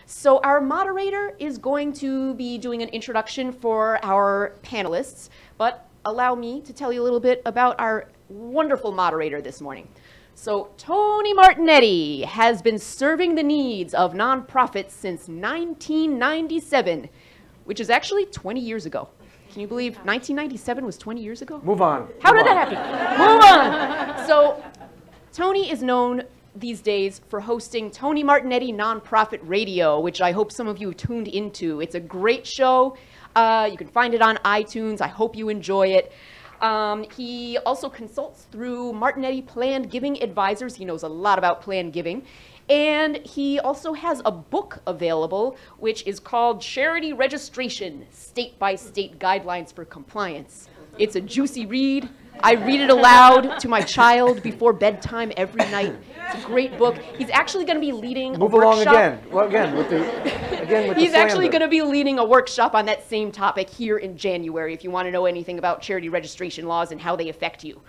So our moderator is going to be doing an introduction for our panelists, but allow me to tell you a little bit about our wonderful moderator this morning. So Tony Martignetti has been serving the needs of nonprofits since 1997, which is actually 20 years ago. Can you believe 1997 was 20 years ago? Move on. How did that happen? Move on. So Tony is known these days for hosting Tony Martignetti Nonprofit Radio, which I hope some of you tuned into. It's a great show. You can find it on iTunes. I hope you enjoy it. He also consults through Martignetti Planned Giving Advisors. He knows a lot about planned giving. And he also has a book available, which is called Charity Registration, State-by-State Guidelines for Compliance. It's a juicy read. I read it aloud to my child before bedtime every night. It's a great book. He's actually going to be leading a workshop. Move along again. Well, again, with the He's actually going to be leading a workshop on that same topic here in January if you want to know anything about charity registration laws and how they affect you.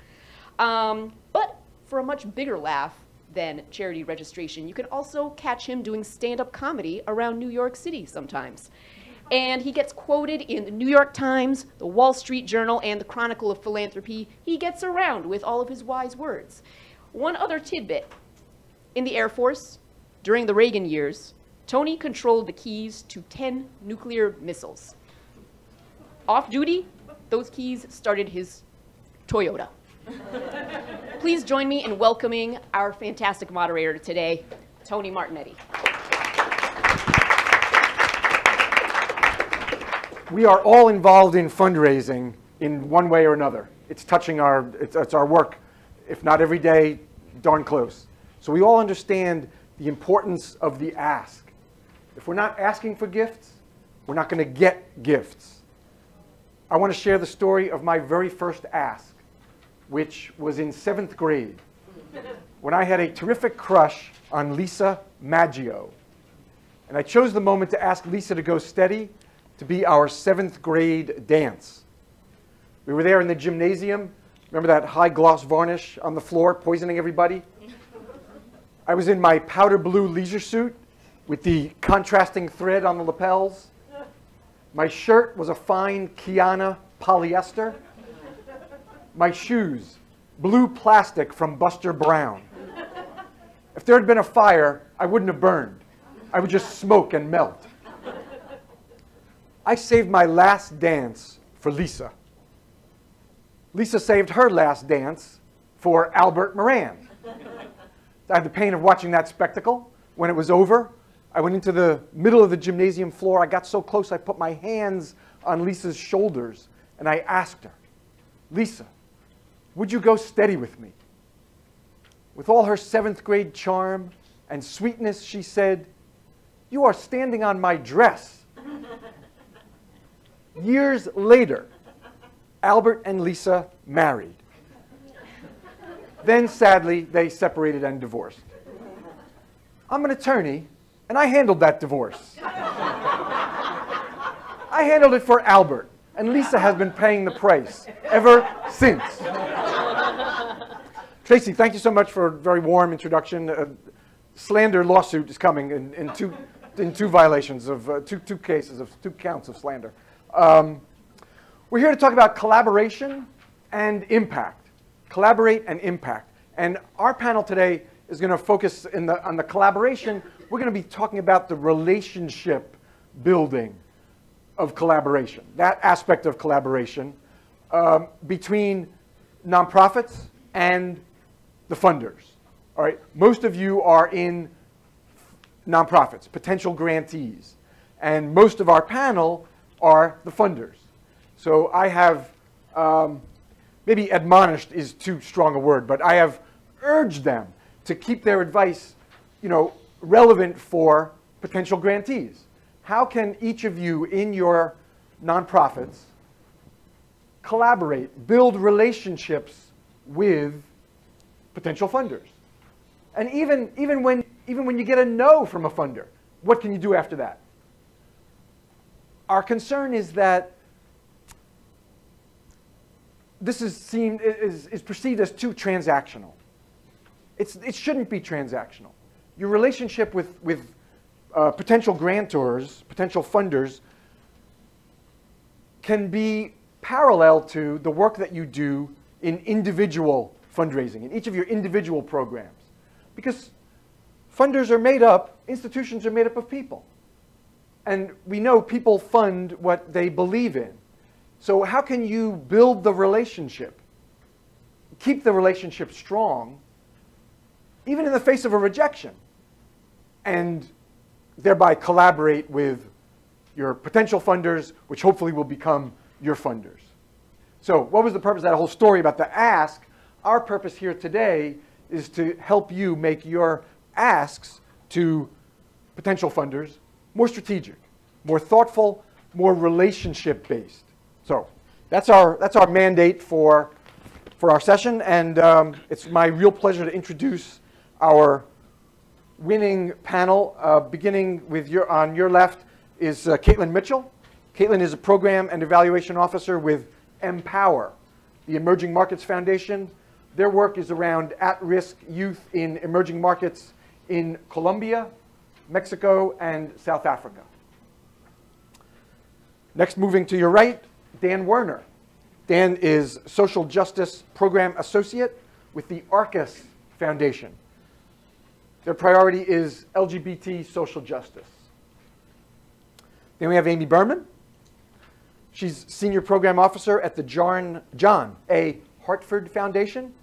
But for a much bigger laugh than charity registration, you can also catch him doing stand-up comedy around New York City sometimes. And he gets quoted in the New York Times, the Wall Street Journal, and the Chronicle of Philanthropy. He gets around with all of his wise words. One other tidbit. In the Air Force, during the Reagan years, Tony controlled the keys to 10 nuclear missiles. Off-duty, those keys started his Toyota. Please join me in welcoming our fantastic moderator today, Tony Martignetti. We are all involved in fundraising in one way or another. It's touching it's our work, if not every day, darn close. So we all understand the importance of the ask. If we're not asking for gifts, we're not going to get gifts. I want to share the story of my very first ask, which was in 7th grade, when I had a terrific crush on Lisa Maggio. And I chose the moment to ask Lisa to go steady to be our 7th grade dance. We were there in the gymnasium. Remember that high gloss varnish on the floor poisoning everybody? I was in my powder blue leisure suit with the contrasting thread on the lapels. My shirt was a fine Kiana polyester. My shoes, blue plastic from Buster Brown. If there had been a fire, I wouldn't have burned. I would just smoke and melt. I saved my last dance for Lisa. Lisa saved her last dance for Albert Moran. I had the pain of watching that spectacle. When it was over, I went into the middle of the gymnasium floor. I got so close, I put my hands on Lisa's shoulders, and I asked her, Lisa, would you go steady with me? With all her 7th grade charm and sweetness, she said, you are standing on my dress. Years later, Albert and Lisa married. Then, sadly, they separated and divorced. I'm an attorney, and I handled that divorce. I handled it for Albert, and Lisa has been paying the price ever since. Tracy, thank you so much for a very warm introduction. A slander lawsuit is coming in two violations of two counts of slander. We're here to talk about collaboration and impact. Collaborate and impact. And our panel today is going to focus on the collaboration. We're going to be talking about the relationship building of collaboration, that aspect of collaboration between nonprofits and the funders. All right, most of you are in nonprofits, potential grantees, and most of our panel are the funders. So I have, maybe admonished is too strong a word, but I have urged them to keep their advice, relevant for potential grantees. How can each of you in your nonprofits collaborate, build relationships with potential funders? And even when you get a no from a funder, what can you do after that? Our concern is that this is perceived as too transactional. It shouldn't be transactional. Your relationship with potential grantors, potential funders, can be parallel to the work that you do in individual fundraising, in each of your individual programs. Because funders are made up, institutions are made up of people. And we know people fund what they believe in. So how can you build the relationship, keep the relationship strong, even in the face of a rejection, and thereby collaborate with your potential funders, which hopefully will become your funders. So what was the purpose of that whole story about the ask? Our purpose here today is to help you make your asks to potential funders more strategic, more thoughtful, more relationship-based. So that's our mandate for our session, and it's my real pleasure to introduce our winning panel. Beginning with on your left is Caitlin Mitchell. Caitlin is a program and evaluation officer with Empower, the Emerging Markets Foundation. Their work is around at-risk youth in emerging markets in Colombia, Mexico, and South Africa. Next, moving to your right, Dan Werner. Dan is Social Justice Program Associate with the Arcus Foundation. Their priority is LGBT social justice. Then we have Amy Berman. She's Senior Program Officer at the John A. Hartford Foundation,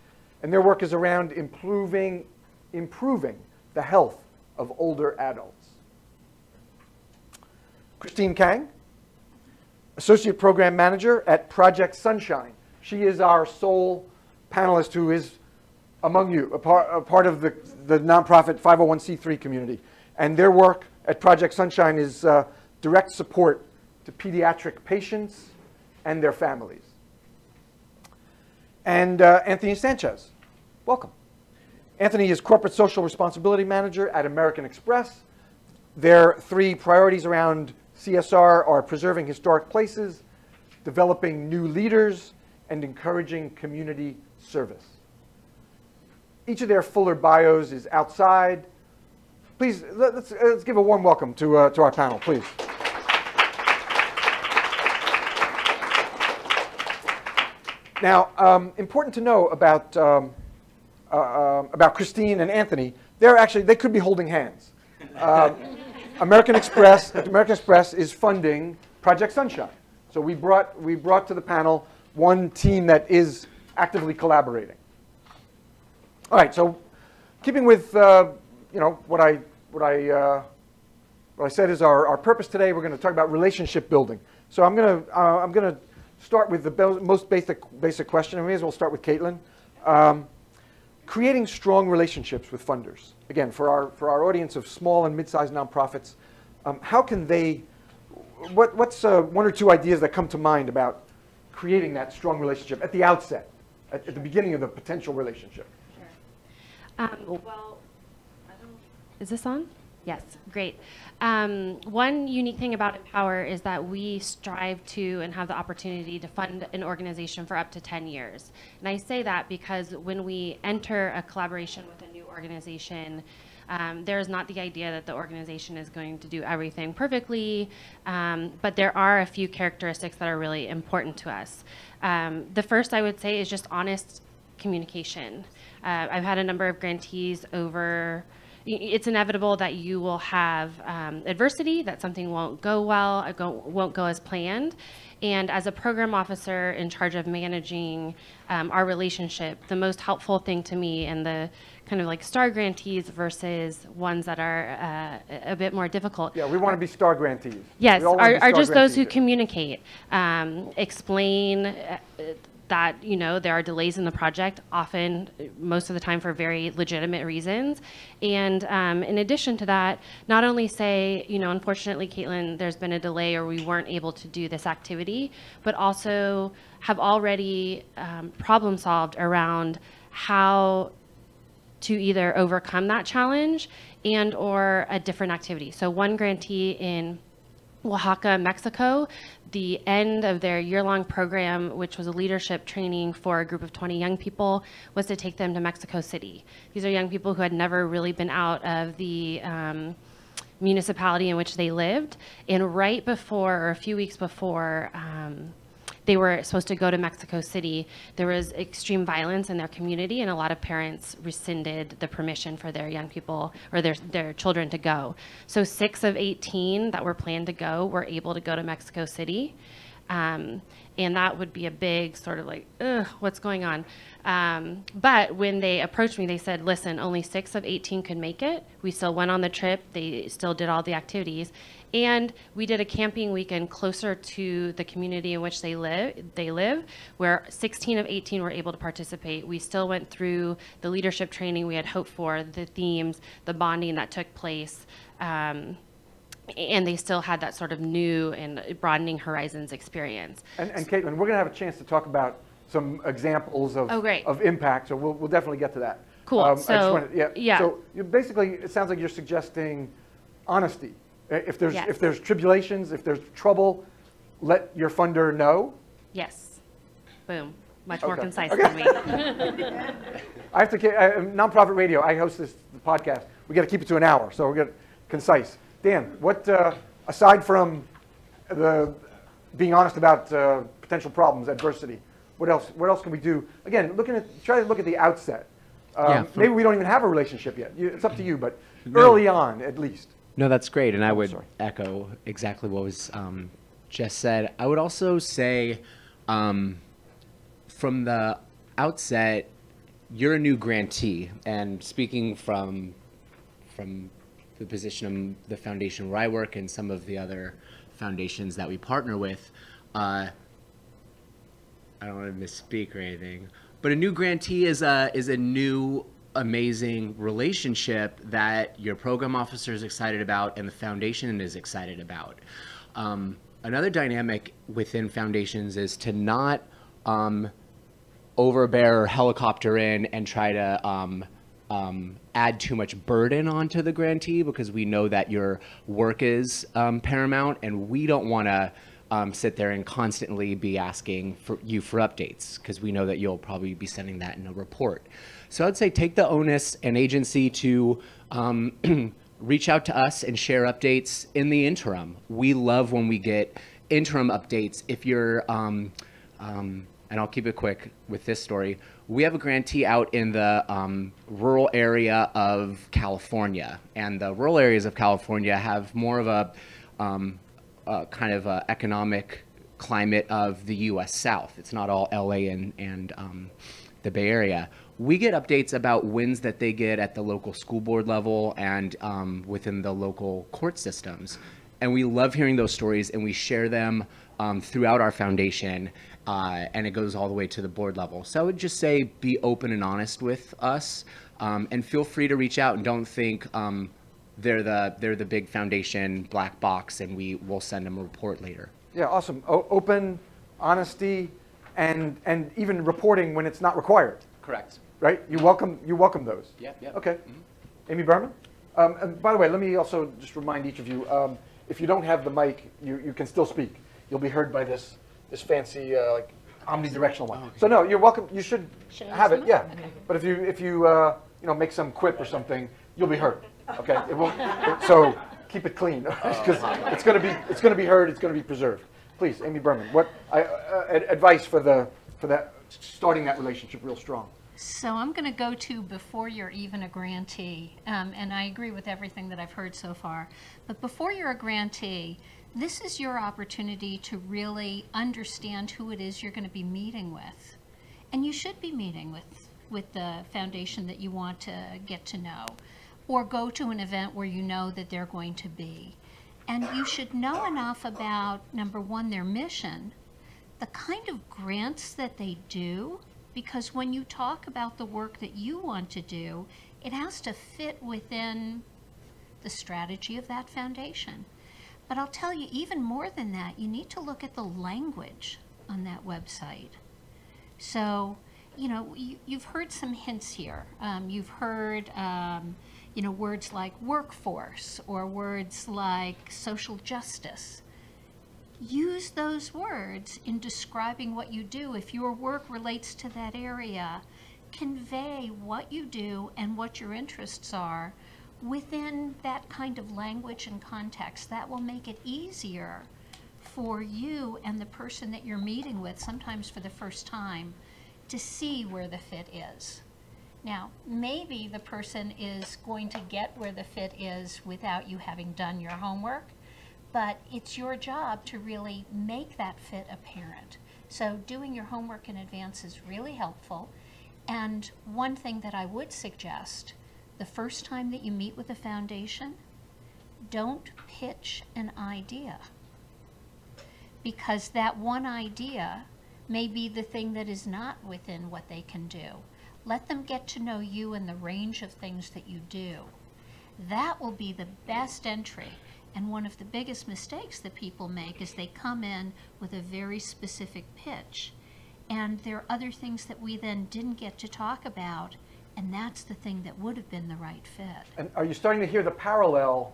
and their work is around improving the health of older adults. Christine Kang, Associate Program Manager at Project Sunshine. She is our sole panelist who is among you, a part of the nonprofit 501c3 community. And their work at Project Sunshine is direct support to pediatric patients and their families. And Anthony Sanchez, welcome. Anthony is Corporate Social Responsibility Manager at American Express. Their three priorities around CSR are preserving historic places, developing new leaders, and encouraging community service. Each of their fuller bios is outside. Please, let's give a warm welcome to our panel, please. Now, important to know about Christine and Anthony, they could be holding hands. American Express is funding Project Sunshine. So we brought to the panel one team that is actively collaborating. All right, so keeping with what I said is our purpose today, we're going to talk about relationship building. So I'm going to start with the most basic question. I may as well start with Caitlin. Creating strong relationships with funders. Again, for our audience of small and mid-sized nonprofits, how can they? What's one or two ideas that come to mind about creating that strong relationship at the outset, at the beginning of the potential relationship? Well, is this on? Yes, great. One unique thing about Empower is that we strive to and have the opportunity to fund an organization for up to 10 years. And I say that because when we enter a collaboration with a new organization, there is not the idea that the organization is going to do everything perfectly, but there are a few characteristics that are really important to us. The first, I would say, is just honest communication. I've had a number of grantees over. It's inevitable that you will have adversity, that something won't go well, won't go as planned. And as a program officer in charge of managing our relationship, the most helpful thing to me and the kind of like star grantees versus ones that are a bit more difficult. Yeah, we want to be star grantees. Yes, are just those who communicate, explain that there are delays in the project, often, most of the time, for very legitimate reasons. And in addition to that, not only say, unfortunately, Caitlin, there's been a delay or we weren't able to do this activity, but also have already problem solved around how to either overcome that challenge and or a different activity. So one grantee in Oaxaca, Mexico, the end of their year-long program, which was a leadership training for a group of 20 young people, was to take them to Mexico City. These are young people who had never really been out of the municipality in which they lived. And right before, or a few weeks before, they were supposed to go to Mexico City, there was extreme violence in their community, and a lot of parents rescinded the permission for their young people or their children to go. So 6 of 18 that were planned to go were able to go to Mexico City. And that would be a big sort of like, ugh, what's going on? But when they approached me, they said, listen, only 6 of 18 could make it. We still went on the trip. They still did all the activities. And we did a camping weekend closer to the community in which they live, where 16 of 18 were able to participate. We still went through the leadership training we had hoped for, the themes, the bonding that took place. And they still had that sort of new and broadening horizons experience. And Caitlin, we're going to have a chance to talk about some examples of impact, so we'll definitely get to that. Cool. So basically, it sounds like you're suggesting honesty. If there's tribulations, if there's trouble, let your funder know. Yes. Boom. Much more concise than me. I have to. Nonprofit radio. I host the podcast. We got to keep it to an hour, so we're concise. Dan, what aside from being honest about potential problems, adversity, what else can we do? Again, try to look at the outset. Maybe we don't even have a relationship yet. It's up to you, but early on, at least. No, that's great, and I would echo exactly what was just said. I would also say, from the outset, you're a new grantee, and speaking from the position of the foundation where I work and some of the other foundations that we partner with, I don't want to misspeak or anything, but a new grantee is a new amazing relationship that your program officer is excited about and the foundation is excited about. Another dynamic within foundations is to not overbear or helicopter in and try to add too much burden onto the grantee, because we know that your work is paramount, and we don't want to sit there and constantly be asking for updates, because we know that you'll probably be sending that in a report. So I'd say take the onus and agency to reach out to us and share updates in the interim. We love when we get interim updates. If you're, and I'll keep it quick with this story, we have a grantee out in the rural area of California, and the rural areas of California have more of a kind of economic climate of the U.S. South. It's not all LA and the Bay Area. We get updates about wins that they get at the local school board level and within the local court systems. And we love hearing those stories, and we share them throughout our foundation, and it goes all the way to the board level. So I would just say be open and honest with us, and feel free to reach out, and don't think they're the big foundation black box and we will send them a report later. Yeah, awesome. Open, honesty, and even reporting when it's not required. Correct. Right? You welcome those. Yep. Okay. Mm-hmm. Amy Berman? And by the way, let me also just remind each of you, if you don't have the mic, you can still speak. You'll be heard by this fancy like omnidirectional one. So no, you're welcome. You should have it. Yeah. Okay. But if you make some quip or something, you'll be heard. Okay. It won't. So keep it clean, because it's going to be heard. It's going to be preserved. Please, Amy Berman. What advice for that starting that relationship real strong? So I'm going to go to before you're even a grantee, and I agree with everything that I've heard so far. But before you're a grantee, this is your opportunity to really understand who it is you're going to be meeting with. And you should be meeting with the foundation that you want to get to know, or go to an event where you know that they're going to be. And you should know enough about, number one, their mission, the kind of grants that they do, because when you talk about the work that you want to do, it has to fit within the strategy of that foundation. But I'll tell you, even more than that, you need to look at the language on that website. So, you've heard some hints here. You've heard, words like workforce or words like social justice. Use those words in describing what you do. If your work relates to that area, convey what you do and what your interests are within that kind of language and context, that will make it easier for you and the person that you're meeting with, sometimes for the first time, to see where the fit is. Now, maybe the person is going to get where the fit is without you having done your homework, but it's your job to really make that fit apparent. So doing your homework in advance is really helpful. And one thing that I would suggest, the first time that you meet with the foundation, don't pitch an idea. Because that one idea may be the thing that is not within what they can do. Let them get to know you and the range of things that you do. That will be the best entry. And one of the biggest mistakes that people make is they come in with a very specific pitch. And there are other things that we then didn't get to talk about, and that's the thing that would have been the right fit. And are you starting to hear the parallel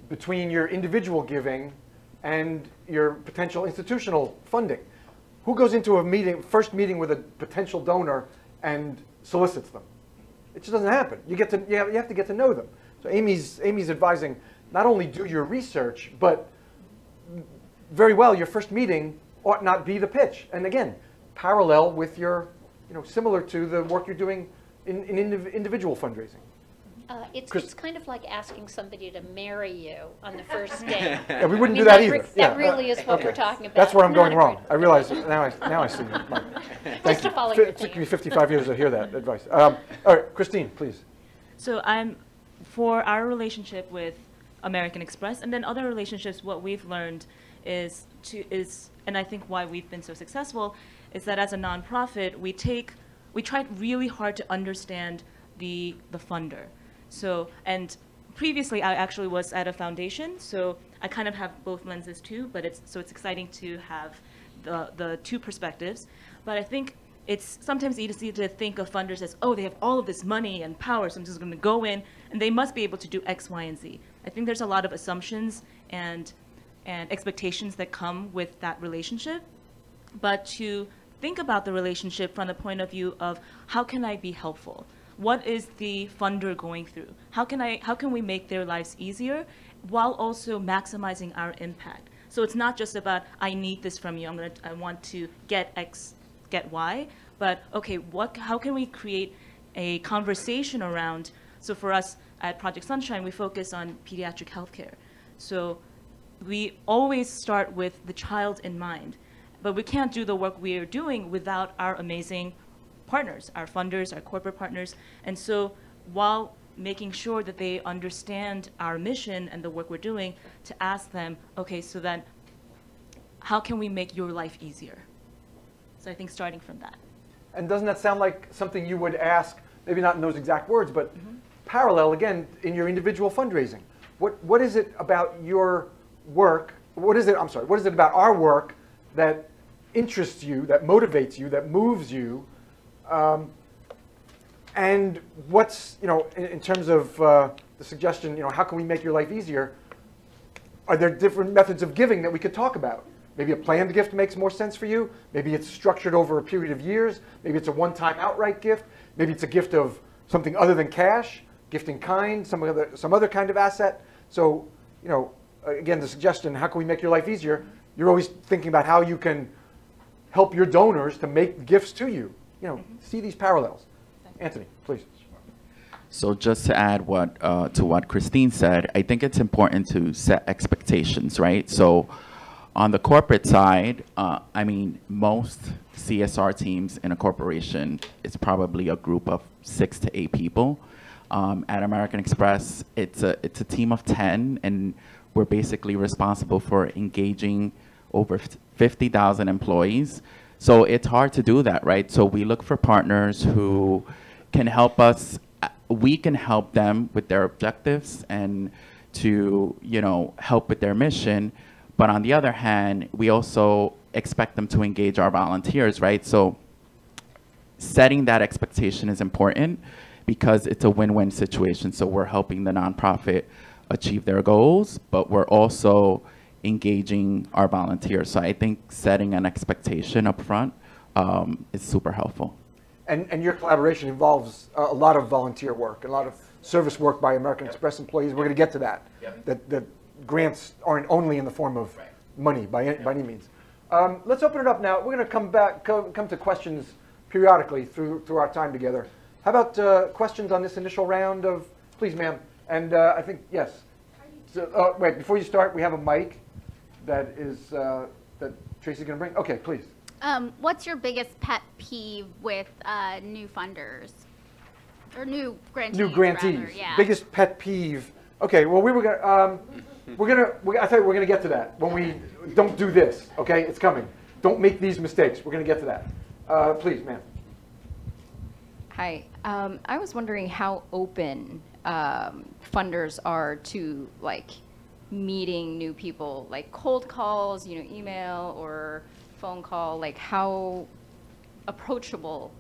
between your individual giving and your potential institutional funding? Who goes into a meeting, first meeting with a potential donor and solicits them? It just doesn't happen. You have to get to know them. So Amy's advising, not only do your research, but very well, your first meeting ought not be the pitch. And again, parallel with your, similar to the work you're doing in individual fundraising. It's kind of like asking somebody to marry you on the first date. Yeah, we wouldn't do that either. That really is what we're talking about. That's where I'm going wrong. I realize it. Now I see. Thank you. It took me 55 years to hear that advice. All right, Christine, please. So for our relationship with American Express and then other relationships, what we've learned is, and I think why we've been so successful, is that as a nonprofit, we try really hard to understand the funder. So, and previously I actually was at a foundation, so I kind of have both lenses too, but it's exciting to have the two perspectives. But I think it's sometimes easy to think of funders as, oh, they have all of this money and power, so I'm just going to go in and they must be able to do X, Y, and Z. I think there's a lot of assumptions and expectations that come with that relationship. But to think about the relationship from the point of view of how can I be helpful? What is the funder going through? How can we make their lives easier while also maximizing our impact? So it's not just about, I need this from you, I want to get X, get Y, but okay, how can we create a conversation around, so for us at Project Sunshine, we focus on pediatric healthcare. So we always start with the child in mind, but we can't do the work we are doing without our amazing partners, our funders, our corporate partners. And so while making sure that they understand our mission and the work we're doing, to ask them, okay, so then how can we make your life easier? So I think starting from that. And doesn't that sound like something you would ask, maybe not in those exact words, but parallel, again, in your individual fundraising? What is it about your work, what is it about our work that interests you, that motivates you, that moves you? And what's, in terms of the suggestion, how can we make your life easier? Are there different methods of giving that we could talk about? Maybe a planned gift makes more sense for you. Maybe it's structured over a period of years. Maybe it's a one-time outright gift. Maybe it's a gift of something other than cash, gift in kind, some other kind of asset. So, again, the suggestion, how can we make your life easier? You're always thinking about how you can help your donors to make gifts to you. See these parallels. Anthony, please. So just to add to what Christine said, I think it's important to set expectations, right? So on the corporate side, most CSR teams in a corporation is probably a group of 6 to 8 people. At American Express, it's a team of 10, and we're basically responsible for engaging over 50,000 employees. So it's hard to do that, right? So we look for partners who can help us. We can help them with their objectives and to, help with their mission. But on the other hand, we also expect them to engage our volunteers, right? So setting that expectation is important because it's a win-win situation. So we're helping the nonprofit achieve their goals, but we're also engaging our volunteers. So I think setting an expectation up front is super helpful. And your collaboration involves a lot of volunteer work, a lot of service work by American Express employees. We're going to get to that. That grants aren't only in the form of money by any means. Let's open it up now. We're going to come to questions periodically through our time together. How about questions on this initial round of, please, ma'am. And I think, yes. So, wait, before you start, we have a mic that Tracy's going to bring. Okay, please. What's your biggest pet peeve with new funders? Or new grantees? New grantees. Rather, yeah. Biggest pet peeve. Okay, well, I thought we're gonna get to that when we don't do this. Okay, it's coming. Don't make these mistakes. We're gonna get to that. Please, ma'am. Hi. I was wondering how open funders are to meeting new people, like cold calls, email or phone call. Like, how approachable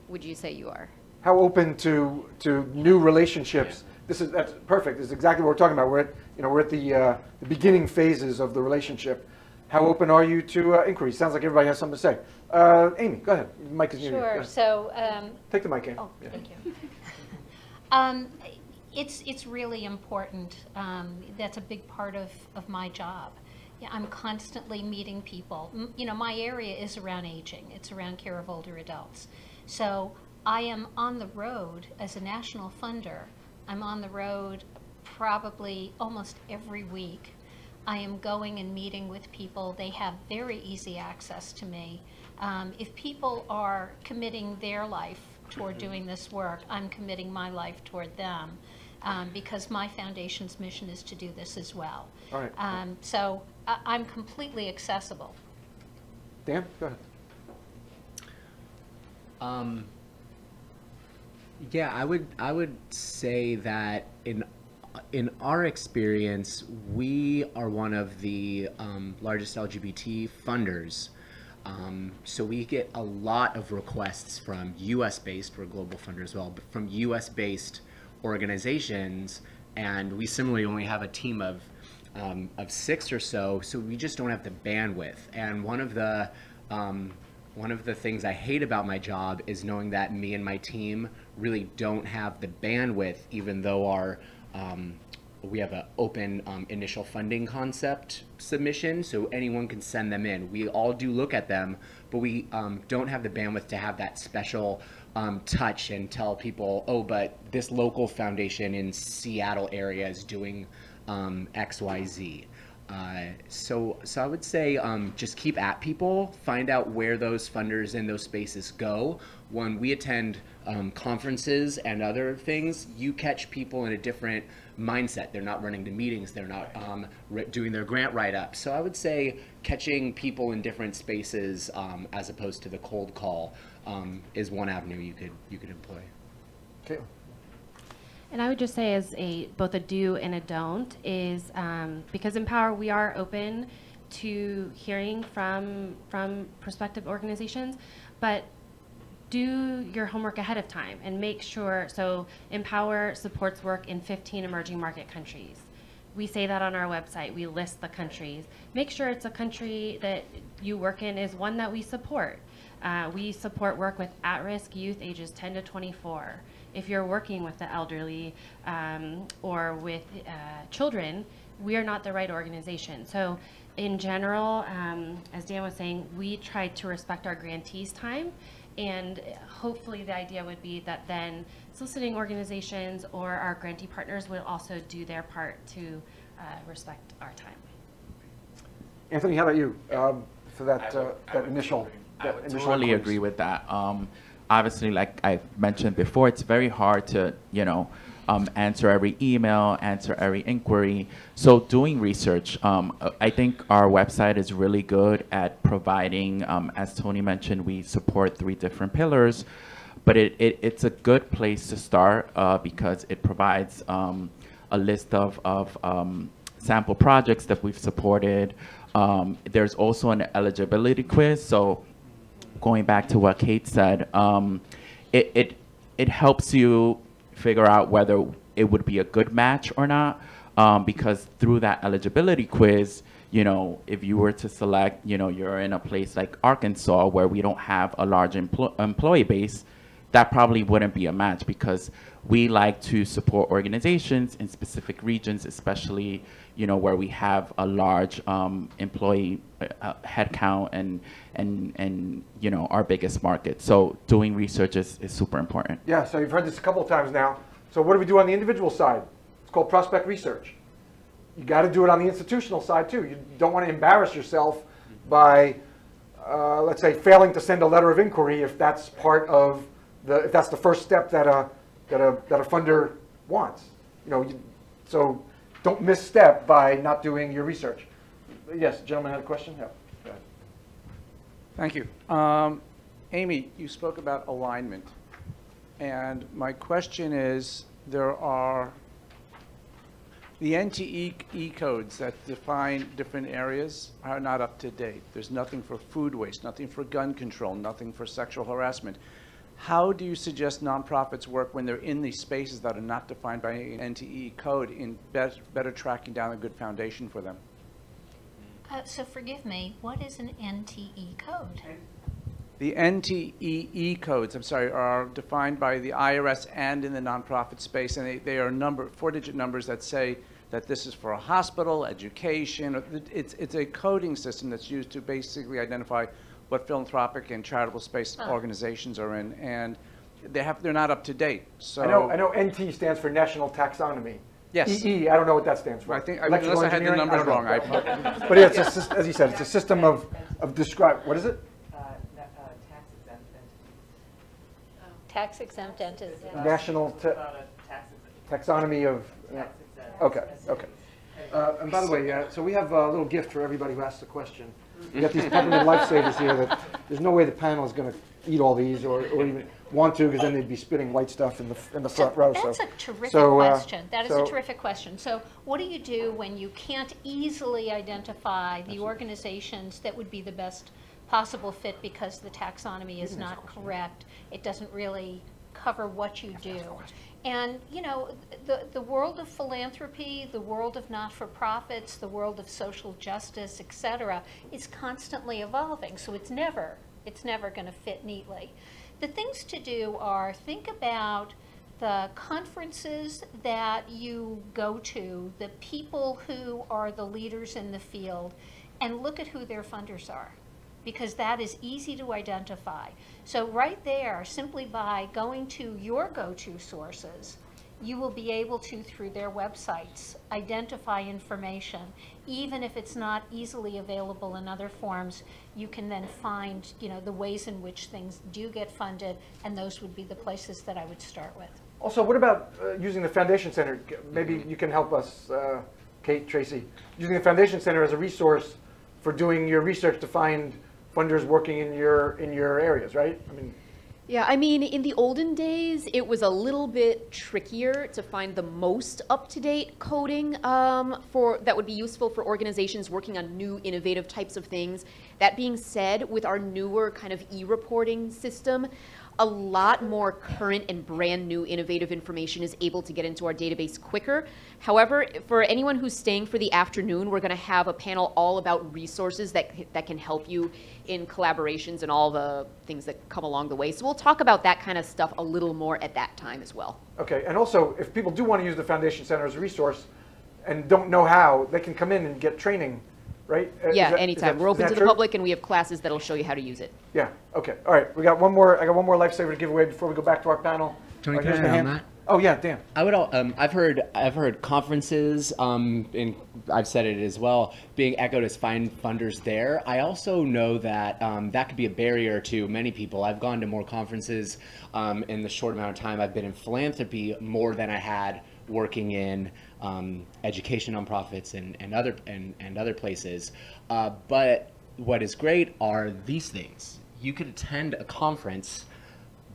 would you say you are? How open to new relationships? That's perfect. This is exactly what we're talking about. We're at the beginning phases of the relationship. How open are you to inquiries? Sounds like everybody has something to say. Amy, go ahead. The mic is near you. Sure. So take the mic, Amy. Oh, yeah. thank you. It's really important. That's a big part of my job. Yeah, I'm constantly meeting people. My area is around aging. It's around care of older adults. So I am on the road as a national funder. I'm on the road probably almost every week. I am going and meeting with people. They have very easy access to me. If people are committing their life toward doing this work, I'm committing my life toward them because my foundation's mission is to do this as well. All right. So I'm completely accessible. Dan, go ahead. Yeah, I would say that in our experience, we are one of the largest LGBT funders. So we get a lot of requests from U.S.-based, we're a global funder as well, but from U.S.-based organizations, and we similarly only have a team of 6 or so we just don't have the bandwidth. And one of the things I hate about my job is knowing that me and my team really don't have the bandwidth, even though we have an open initial funding concept submission, so anyone can send them in. We all do look at them, but we don't have the bandwidth to have that special touch and tell people, oh, but this local foundation in Seattle area is doing X, Y, Z. So I would say just keep at people, find out where those funders in those spaces go. When we attend conferences and other things, you catch people in a different mindset. They're not running to meetings, they're not doing their grant write-up. So I would say catching people in different spaces as opposed to the cold call is one avenue you could employ. Okay. And I would just say as both a do and a don't is because in Power we are open to hearing from prospective organizations, but do your homework ahead of time and make sure, so Empower supports work in 15 emerging market countries. We say that on our website, we list the countries. Make sure it's a country that you work in is one that we support. We support work with at-risk youth ages 10 to 24. If you're working with the elderly or with children, we are not the right organization. So in general, as Dan was saying, we try to respect our grantees' time, and hopefully the idea would be that then soliciting organizations or our grantee partners will also do their part to respect our time. Anthony, how about you for that initial? I would totally agree with that. Obviously, like I mentioned before, it's very hard to, answer every email, answer every inquiry. So doing research, I think our website is really good at providing, as Tony mentioned, we support 3 different pillars, but it's a good place to start because it provides a list of sample projects that we've supported. There's also an eligibility quiz. So going back to what Kate said, it helps you figure out whether it would be a good match or not, because through that eligibility quiz, if you were to select, you're in a place like Arkansas where we don't have a large employee base, that probably wouldn't be a match, because we like to support organizations in specific regions, especially, you know, where we have a large employee headcount and you know, our biggest market. So doing research is super important. Yeah, so you've heard this a couple of times now. So what do we do on the individual side? It's called prospect research. You got to do it on the institutional side too. You don't want to embarrass yourself by, let's say, failing to send a letter of inquiry if that's part of if that's the first step that a funder wants. You know, so don't misstep by not doing your research. Yes, the gentleman had a question. Yeah. Go ahead. Thank you. Amy, you spoke about alignment. And my question is, there are the NTE codes that define different areas are not up to date. There's nothing for food waste, nothing for gun control, nothing for sexual harassment. How do you suggest nonprofits work when they're in these spaces that are not defined by an NTE code in better tracking down a good foundation for them? So forgive me, what is an NTE code? The NTEE codes, I'm sorry, are defined by the IRS and in the nonprofit space, and they are four-digit numbers that say that this is for a hospital, education. It's a coding system that's used to basically identify what philanthropic and charitable space organizations are in, and they're not up to date. So I know NT stands for National Taxonomy. Yes. EE, I don't know what that stands for. I think, unless I had the numbers wrong. But yeah, it's as you said, it's a system of describe. What is it? Tax-exempt entities. National Taxonomy of. Okay. And by the way, so we have a little gift for everybody who asks a question. We got these peppermint lifesavers here that there's no way the panel is going to eat all these or even want to, because then they'd be spitting white stuff in the front row. That's a terrific question. That is a terrific question. So what do you do when you can't easily identify the organizations that would be the best possible fit because the taxonomy is not correct? It doesn't really cover what you do. And, you know, the world of philanthropy, the world of not-for-profits, the world of social justice, et cetera, is constantly evolving. So it's never going to fit neatly. The things to do are think about the conferences that you go to, the people who are the leaders in the field, and look at who their funders are, because that is easy to identify. So right there, simply by going to your go-to sources, you will be able to, through their websites, identify information. Even if it's not easily available in other forms, you can then find, you know, the ways in which things do get funded, and those would be the places that I would start with. Also, what about using the Foundation Center? Maybe you can help us, Kate, Tracy, using the Foundation Center as a resource for doing your research to find funders working in your areas, right? Yeah, I mean, in the olden days, it was a little bit trickier to find the most up-to-date coding that would be useful for organizations working on new, innovative types of things. That being said, with our newer kind of e-reporting system, a lot more current and brand new innovative information is able to get into our database quicker. However, for anyone who's staying for the afternoon, we're going to have a panel all about resources that can help you in collaborations and all the things that come along the way. So we'll talk about that kind of stuff a little more at that time as well. Okay, and also, if people do want to use the Foundation Center as a resource and don't know how, they can come in and get training, right? Yeah, anytime. We're open to the public, and we have classes that'll show you how to use it. Yeah, okay. All right, I got one more lifesaver to give away before we go back to our panel. Tony, can I add on that? Oh yeah, Dan. I've heard conferences, and I've said it as well, being echoed as find funders there. I also know that that could be a barrier to many people. I've gone to more conferences in the short amount of time I've been in philanthropy more than I had working in education nonprofits and other places. But what is great are these things. You could attend a conference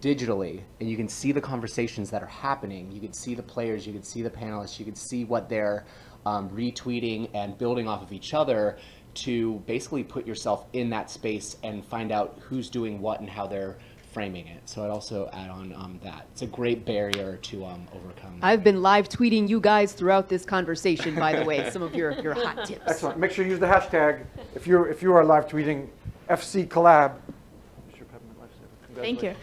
digitally, and you can see the conversations that are happening. You can see the players, you can see the panelists, you can see what they're retweeting and building off of each other to basically put yourself in that space and find out who's doing what and how they're framing it. So I'd also add on that. It's a great barrier to overcome. I've been live tweeting you guys throughout this conversation, by the way, some of your hot tips. Excellent. Make sure you use the hashtag if you are live tweeting FC Collab. Thank you.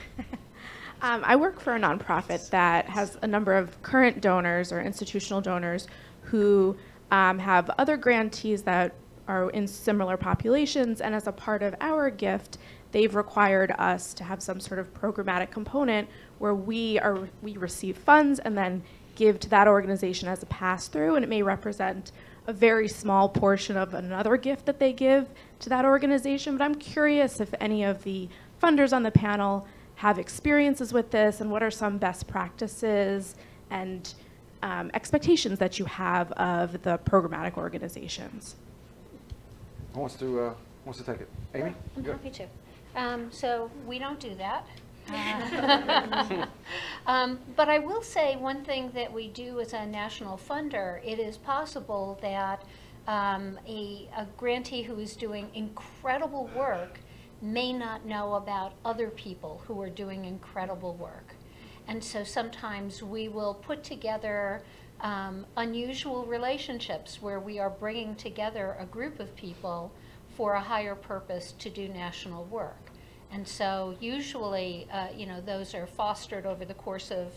I work for a nonprofit that has a number of current donors or institutional donors who have other grantees that are in similar populations, and as a part of our gift, they've required us to have some sort of programmatic component where we receive funds and then give to that organization as a pass-through, and it may represent a very small portion of another gift that they give to that organization. But I'm curious if any of the funders on the panel have experiences with this, and what are some best practices and expectations that you have of the programmatic organizations? Who wants to take it? Amy? I'm happy to. So we don't do that. But I will say one thing that we do as a national funder, it is possible that a grantee who is doing incredible work may not know about other people who are doing incredible work. And so sometimes we will put together unusual relationships where we are bringing together a group of people for a higher purpose to do national work. And so usually, those are fostered over the course of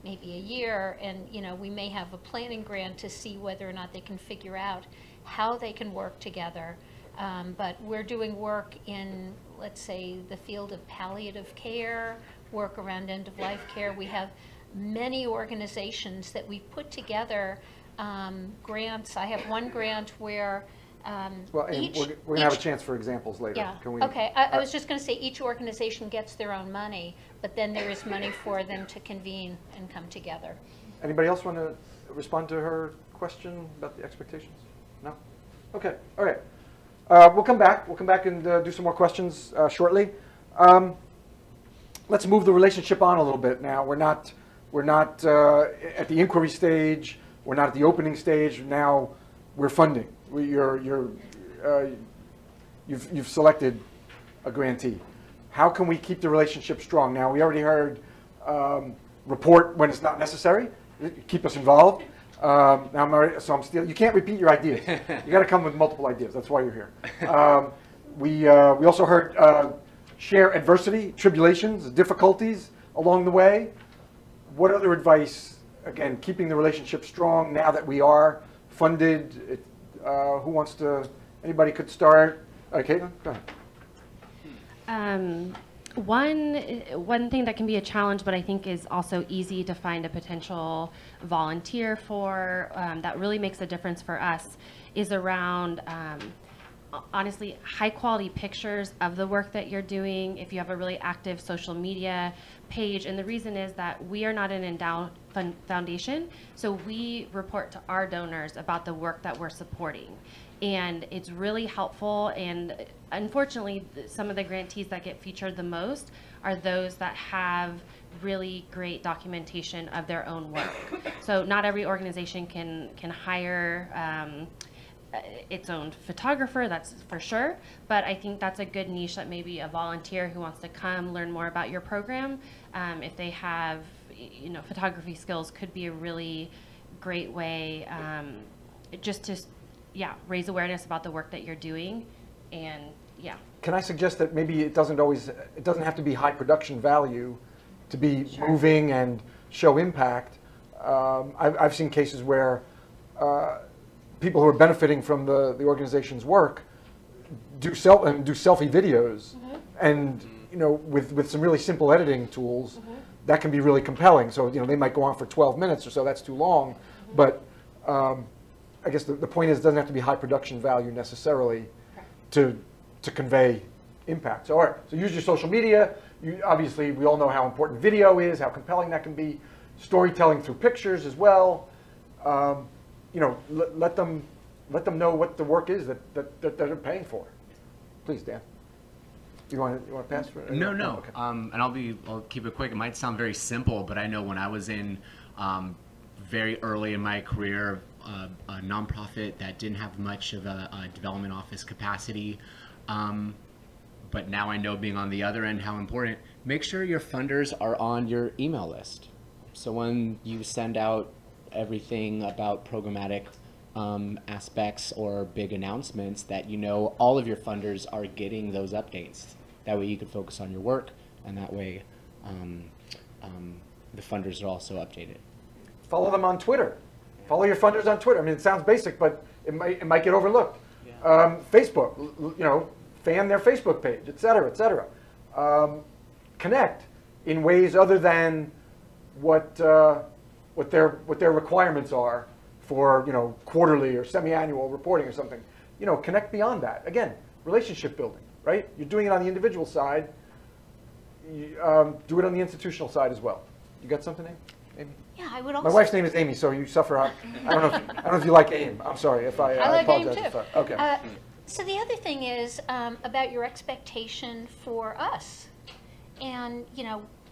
maybe a year, and, we may have a planning grant to see whether or not they can figure out how they can work together. But we're doing work in, let's say, the field of palliative care, work around end-of-life care. We have many organizations that we've put together grants. I have one grant where well, and we're going to have a chance for examples later. Yeah. Can we, okay. I was just going to say each organization gets their own money, but then there is money for them to convene and come together. Anybody else want to respond to her question about the expectations? No? Okay. All right. We'll come back. We'll come back and do some more questions shortly. Let's move the relationship on a little bit now. We're not at the inquiry stage. We're not at the opening stage. Now we're funding. You've selected a grantee. How can we keep the relationship strong? Now, we already heard report when it's not necessary. Keep us involved. I'm still. You can't repeat your ideas. You got to come with multiple ideas. That's why you're here. We also heard share adversity, tribulations, difficulties along the way. What other advice? Again, keeping the relationship strong now that we are funded. Who wants to? Anybody could start. Okay, go ahead. One thing that can be a challenge, but I think is also easy to find a potential volunteer for, that really makes a difference for us, is around honestly high quality pictures of the work that you're doing. If you have a really active social media page, and the reason is that we are not an endowed foundation, so we report to our donors about the work that we're supporting. And it's really helpful, and unfortunately, some of the grantees that get featured the most are those that have really great documentation of their own work. So not every organization can hire its own photographer, that's for sure, but I think that's a good niche that maybe a volunteer who wants to come learn more about your program, if they have photography skills, could be a really great way just to raise awareness about the work that you're doing. And can I suggest that maybe it doesn't have to be high production value to be moving and show impact. I've seen cases where people who are benefiting from the organization's work do selfie videos, and with some really simple editing tools, that can be really compelling. So they might go on for 12 minutes or so. That's too long, but I guess the point is it doesn't have to be high production value necessarily to convey impact. So all right, so use your social media. Obviously, we all know how important video is, how compelling that can be. Storytelling through pictures as well. Let them know what the work is that they're paying for. Please, Dan. You want to pass? No. Okay. And I'll keep it quick. It might sound very simple, but I know when I was in very early in my career, a nonprofit that didn't have much of a development office capacity, but now I know, being on the other end, how important. Make sure your funders are on your email list. So when you send out everything about programmatic aspects or big announcements, that all of your funders are getting those updates. That way you can focus on your work, and that way the funders are also updated. Follow them on Twitter. Follow your funders on Twitter. I mean, it sounds basic, but it might get overlooked. Yeah. Facebook, fan their Facebook page, et cetera, et cetera. Connect in ways other than what their requirements are for quarterly or semi-annual reporting or something. Connect beyond that. Again, relationship building, right? You're doing it on the individual side. You, do it on the institutional side as well. You got something, Amy? Yeah, I would also. My wife's name is Amy, so you suffer. I don't know if you like AIM. I'm sorry if I like apologize. AIM too. Okay. So the other thing is about your expectation for us, and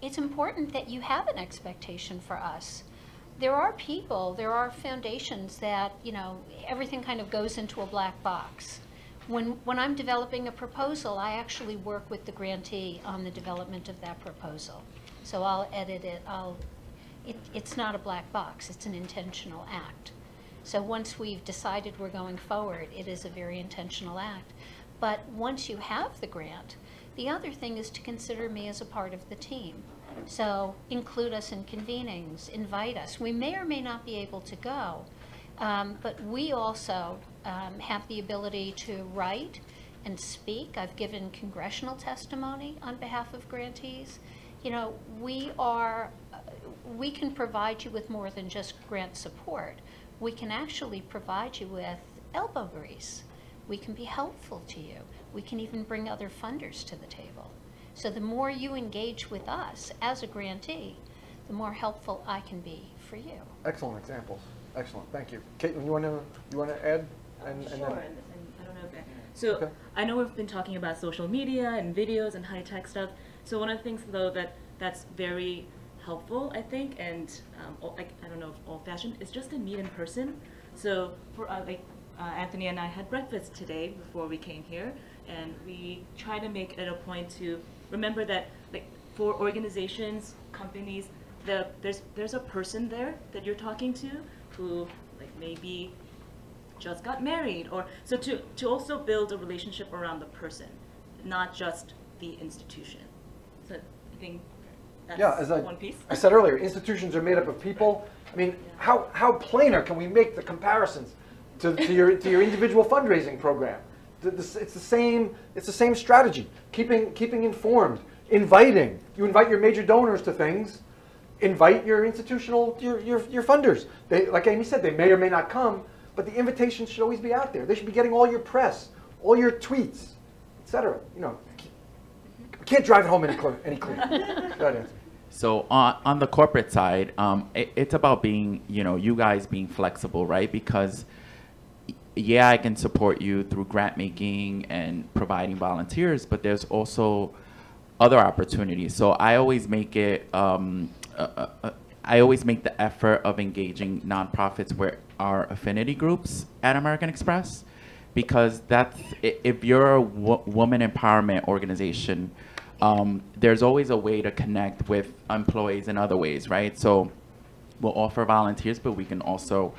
it's important that you have an expectation for us. There are people, there are foundations that everything kind of goes into a black box. When I'm developing a proposal, I actually work with the grantee on the development of that proposal. So I'll edit it. It's not a black box. It's an intentional act. So once we've decided we're going forward, it is a very intentional act. But once you have the grant, the other thing is to consider me as a part of the team. So include us in convenings, invite us. We may or may not be able to go, but we also have the ability to write and speak. I've given congressional testimony on behalf of grantees. We can provide you with more than just grant support. We can actually provide you with elbow grease. We can be helpful to you. We can even bring other funders to the table. So the more you engage with us as a grantee, the more helpful I can be for you. Excellent examples. Excellent. Thank you. Caitlin, you want to add? Sure. And I don't know if so okay. I know we've been talking about social media and videos and high-tech stuff. So one of the things, though, that's very helpful, I think, and I don't know if old-fashioned, is just to meet in person. So for Anthony and I had breakfast today before we came here, and we try to make it a point to remember that, for organizations, companies, there's a person there that you're talking to who maybe just got married, or so to also build a relationship around the person, not just the institution. So I think that's one piece. I said earlier, institutions are made up of people. I mean, how plainer can we make the comparisons to your individual fundraising program? It's the same strategy. Keeping informed, inviting. You invite your major donors to things. Invite your institutional your funders. Like Amy said, they may or may not come, but the invitation should always be out there. They should be getting all your press, all your tweets, etc. Can't drive it home any cleaner. Go ahead. So on the corporate side, it's about being, you guys being flexible, right? Because yeah, I can support you through grant making and providing volunteers, but there's also other opportunities. So I always make it, I always make the effort of engaging nonprofits where our affinity groups at American Express, because if you're a woman empowerment organization, there's always a way to connect with employees in other ways, right? So we'll offer volunteers, but we can also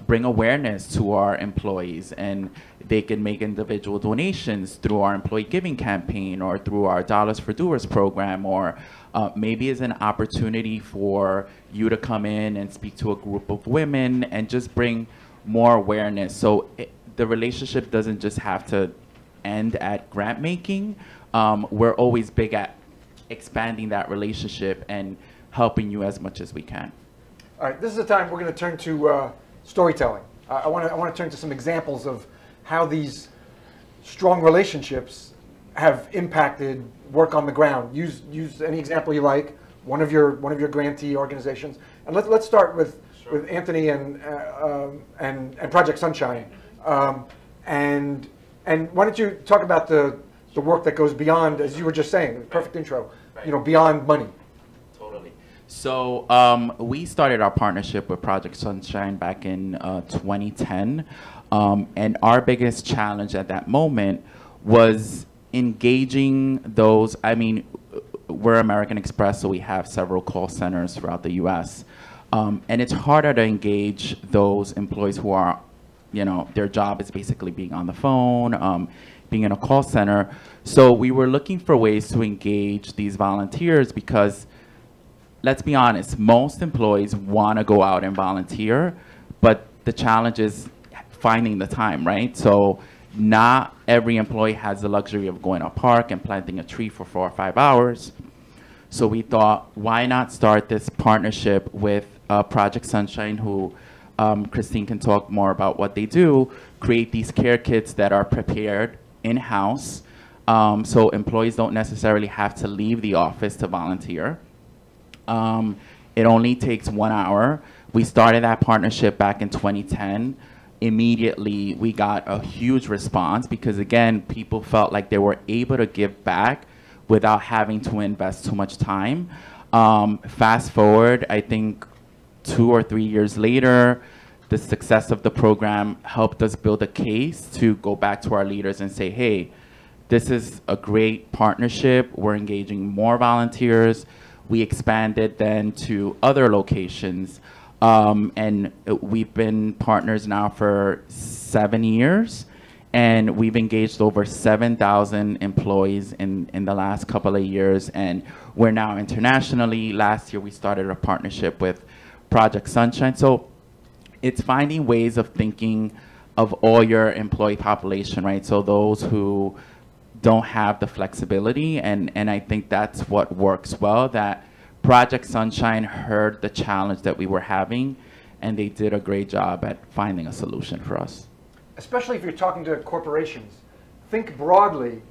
bring awareness to our employees, and they can make individual donations through our employee giving campaign or through our Dollars for Doers program, or maybe it's an opportunity for you to come in and speak to a group of women and just bring more awareness. So the relationship doesn't just have to end at grant making. We're always big at expanding that relationship and helping you as much as we can. All right, this is the time we're going to turn to storytelling. I want to turn to some examples of how these strong relationships have impacted work on the ground. Use any example you like, one of your grantee organizations, and let's start with Anthony and Project Sunshine, and why don't you talk about the work that goes beyond, as you were just saying, perfect intro, beyond money. So we started our partnership with Project Sunshine back in 2010, and our biggest challenge at that moment was engaging those. I mean, we're American Express, so we have several call centers throughout the U.S., and it's harder to engage those employees who are, their job is basically being on the phone, being in a call center. So we were looking for ways to engage these volunteers, because let's be honest, most employees want to go out and volunteer, but the challenge is finding the time, right? So not every employee has the luxury of going to a park and planting a tree for 4 or 5 hours. So we thought, why not start this partnership with Project Sunshine, who Christine can talk more about what they do, create these care kits that are prepared in-house, so employees don't necessarily have to leave the office to volunteer. It only takes 1 hour. We started that partnership back in 2010. Immediately, we got a huge response because, again, people felt like they were able to give back without having to invest too much time. Fast forward, I think 2 or 3 years later, the success of the program helped us build a case to go back to our leaders and say, hey, this is a great partnership. We're engaging more volunteers. We expanded then to other locations. And we've been partners now for 7 years. And we've engaged over 7,000 employees in the last couple of years. And we're now internationally. Last year, we started a partnership with Project Sunshine. So it's finding ways of thinking of all your employee population, right? So those who don't have the flexibility, and I think that's what works well, that Project Sunshine heard the challenge that we were having, and they did a great job at finding a solution for us. Especially if you're talking to corporations. Think broadly.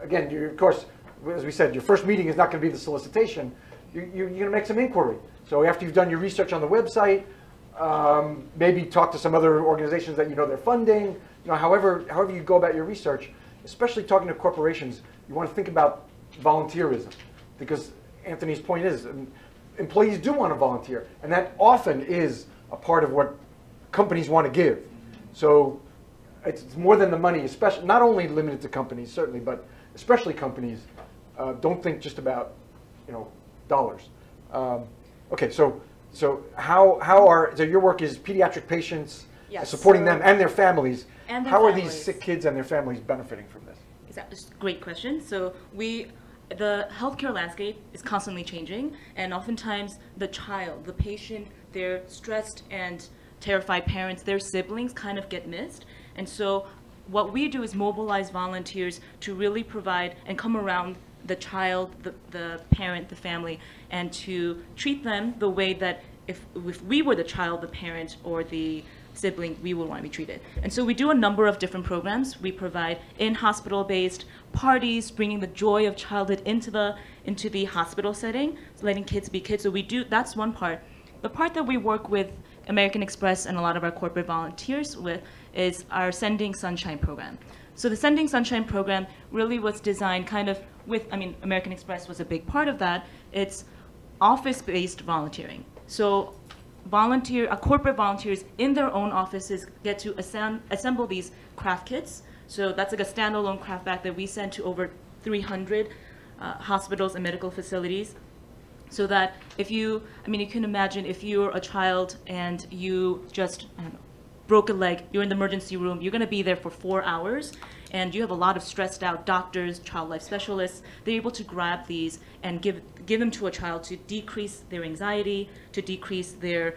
Again, of course, as we said, your first meeting is not going to be the solicitation. You're going to make some inquiry. So after you've done your research on the website, maybe talk to some other organizations that you know they're funding. You know, however you go about your research, especially talking to corporations, you want to think about volunteerism, because Anthony's point is employees do want to volunteer, and that often is a part of what companies want to give. So it's more than the money, especially not only limited to companies certainly, but especially companies. Don't think just about dollars. Okay, so your work is pediatric patients, yes, supporting them and their families. And their how families. Are these sick kids and their families benefiting from this? Exactly. Great question. So the healthcare landscape is constantly changing, and oftentimes the child, the patient, their stressed and terrified parents, their siblings kind of get missed. And so what we do is mobilize volunteers to really provide and come around the child, the parent, the family, and to treat them the way that if we were the child, the parent, or the sibling, we would want to be treated. And so we do a number of different programs. We provide in-hospital-based parties, bringing the joy of childhood into the hospital setting, so letting kids be kids. So we do, that's one part. The part that we work with American Express and a lot of our corporate volunteers with is our Sending Sunshine program. So the Sending Sunshine program really was designed kind of with, American Express was a big part of that. It's office-based volunteering. So corporate volunteers in their own offices get to assemble these craft kits. So that's like a standalone craft bag that we send to over 300 hospitals and medical facilities. So that if you can imagine if you're a child and you just, broke a leg, you're in the emergency room, you're gonna be there for 4 hours, and you have a lot of stressed out doctors, child life specialists. They're able to grab these and give them to a child to decrease their anxiety, to decrease their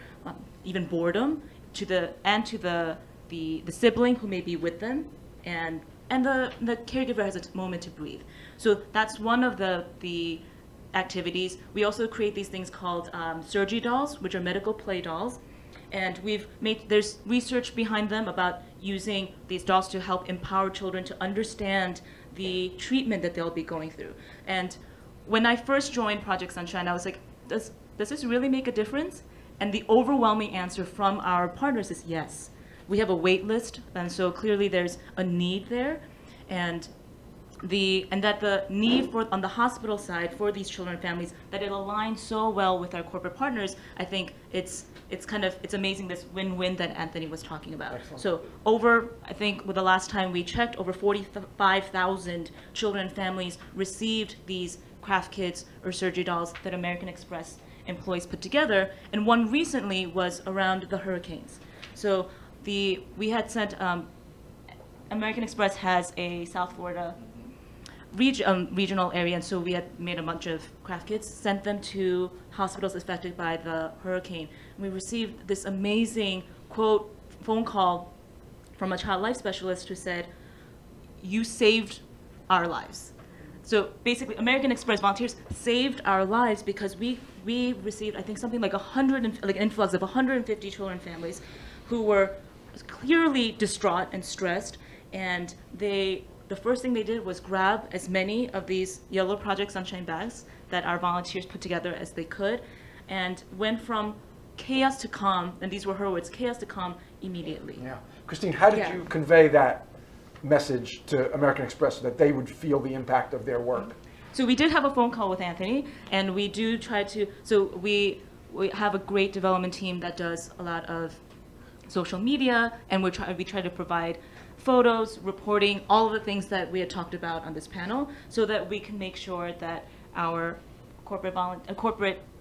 even boredom, to the sibling who may be with them, and the caregiver has a moment to breathe. So that's one of the activities. We also create these things called surgery dolls, which are medical play dolls. And there's research behind them about using these dolls to help empower children to understand the treatment that they'll be going through. And when I first joined Project Sunshine, I was like, does this really make a difference? And the overwhelming answer from our partners is yes. We have a wait list, and so clearly there's a need there. And that the need on the hospital side for these children and families, that it aligns so well with our corporate partners. I think it's amazing, this win-win that Anthony was talking about. Excellent. So I think with the last time we checked, over 45,000 children and families received these craft kits or surgery dolls that American Express employees put together. And one recently was around the hurricanes. So we had sent, American Express has a South Florida regional area, and so we had made a bunch of craft kits, sent them to hospitals affected by the hurricane. And we received this amazing quote phone call from a child life specialist who said, "You saved our lives." So basically, American Express volunteers saved our lives because we received, I think, something like an influx of 150 children families who were clearly distraught and stressed, and the first thing they did was grab as many of these yellow Project Sunshine bags that our volunteers put together as they could, and went from chaos to calm, and these were her words, chaos to calm immediately. Yeah. Christine, how did you convey that message to American Express so that they would feel the impact of their work? So we did have a phone call with Anthony, and we do try to, so we have a great development team that does a lot of social media, and we try to provide photos, reporting, all of the things that we had talked about on this panel, so that we can make sure that our corporate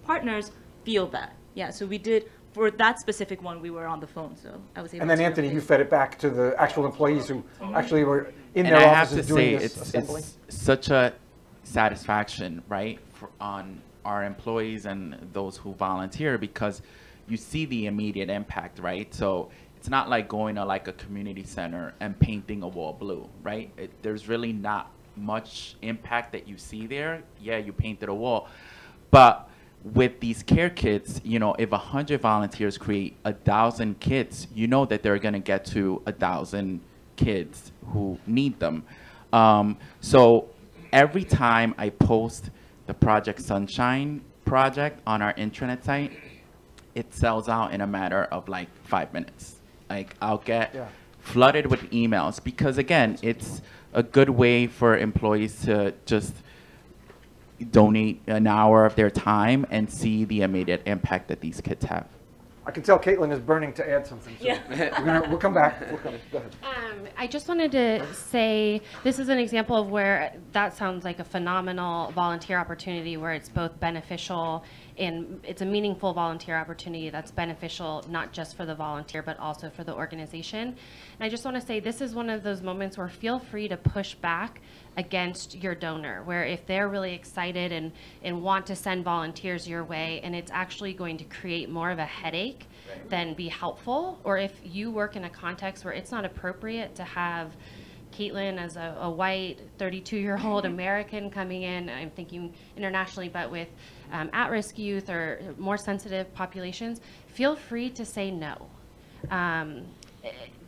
partners feel that. Yeah, so we did, for that specific one, we were on the phone, so I was able to. And then Anthony, you fed it back to the actual employees who actually were in their offices doing this assembly. It's such a satisfaction, right, on our employees and those who volunteer, because you see the immediate impact, right? So it's not like going to like a community center and painting a wall blue, right? There's really not much impact that you see there. Yeah, you painted a wall, but with these care kits, you know, if 100 volunteers create 1,000 kits, you know that they're going to get to 1,000 kids who need them. So every time I post the Project Sunshine project on our intranet site, it sells out in a matter of like 5 minutes. Like I'll get flooded with emails because, again, it's a good way for employees to just donate an hour of their time and see the immediate impact that these kids have. I can tell Caitlin is burning to add something. So we'll come back. Go ahead. I just wanted to say this is an example of where that sounds like a phenomenal volunteer opportunity where it's both beneficial and it's a meaningful volunteer opportunity that's beneficial not just for the volunteer but also for the organization. And I just want to say this is one of those moments where feel free to push back against your donor, where if they're really excited and want to send volunteers your way and it's actually going to create more of a headache than be helpful, or if you work in a context where it's not appropriate to have Caitlin as a white 32-year-old American coming in, I'm thinking internationally, but with at-risk youth or more sensitive populations, feel free to say no.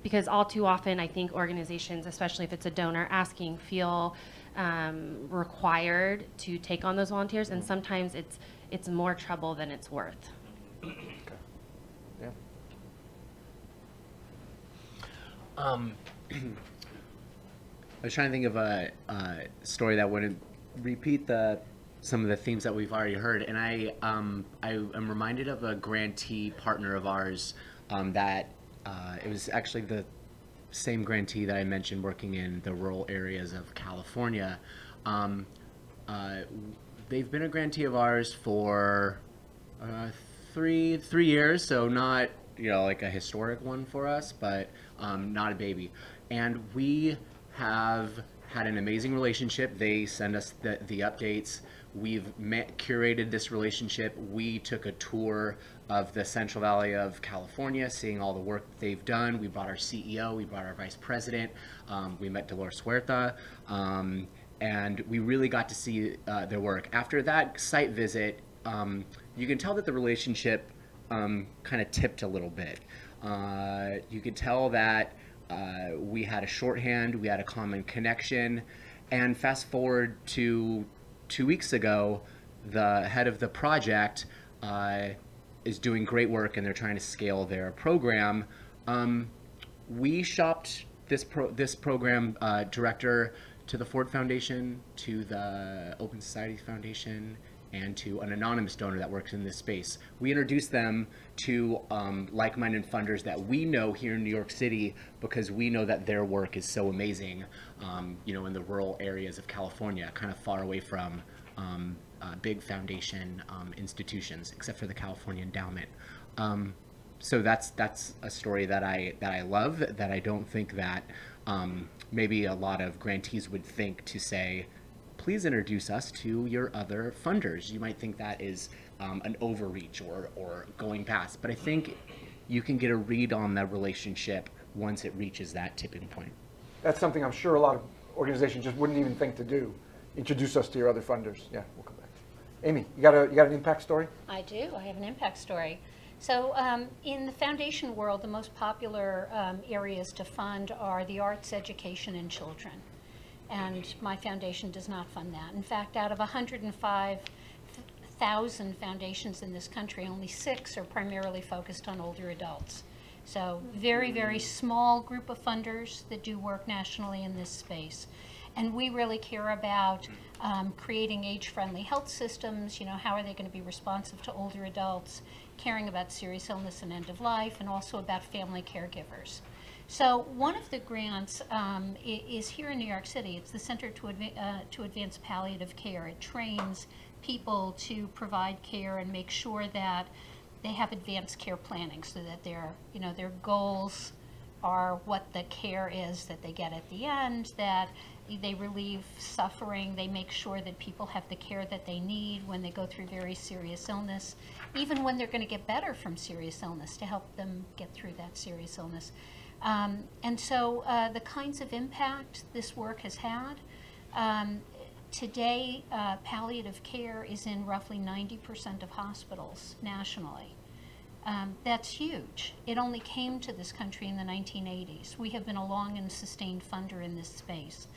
Because all too often, I think organizations, especially if it's a donor asking, feel required to take on those volunteers, and sometimes it's more trouble than it's worth. Okay. Yeah. I was trying to think of a story that wouldn't repeat some of the themes that we've already heard, and I am reminded of a grantee partner of ours that it was actually the same grantee that I mentioned working in the rural areas of California. They've been a grantee of ours for 3 years, so not like a historic one for us, but not a baby. And we have had an amazing relationship. They send us the updates. We've curated this relationship. We took a tour of the Central Valley of California, seeing all the work that they've done. We brought our CEO, we brought our vice president, we met Dolores Huerta, and we really got to see their work. After that site visit, you can tell that the relationship kind of tipped a little bit. You could tell that we had a shorthand, we had a common connection, and fast forward to 2 weeks ago, the head of the project is doing great work and they're trying to scale their program. We shopped this program director to the Ford Foundation, to the Open Society Foundation, and to an anonymous donor that works in this space. We introduced them to like-minded funders that we know here in New York City because we know that their work is so amazing, in the rural areas of California, kind of far away from big foundation institutions, except for the California Endowment. So that's a story that I love, that I don't think that maybe a lot of grantees would think to say, please introduce us to your other funders. You might think that is an overreach or going past, but I think you can get a read on the relationship once it reaches that tipping point. That's something I'm sure a lot of organizations just wouldn't even think to do. Introduce us to your other funders. Yeah, we'll come back. Amy, you got an impact story? I do. I have an impact story. So in the foundation world, the most popular areas to fund are the arts, education, and children. And my foundation does not fund that. In fact, out of 105,000 foundations in this country, only 6 are primarily focused on older adults. So very, very small group of funders that do work nationally in this space. And we really care about creating age-friendly health systems. You know, how are they going to be responsive to older adults, caring about serious illness and end of life, and also about family caregivers. So one of the grants is here in New York City. It's the Center to Advance Palliative Care. It trains people to provide care and make sure that they have advanced care planning, so that their goals are what the care is that they get at the end, that they relieve suffering, they make sure that people have the care that they need when they go through very serious illness, even when they're going to get better from serious illness, to help them get through that serious illness. And so the kinds of impact this work has had, today palliative care is in roughly 90% of hospitals nationally. That's huge. It only came to this country in the 1980s. We have been a long and sustained funder in this space.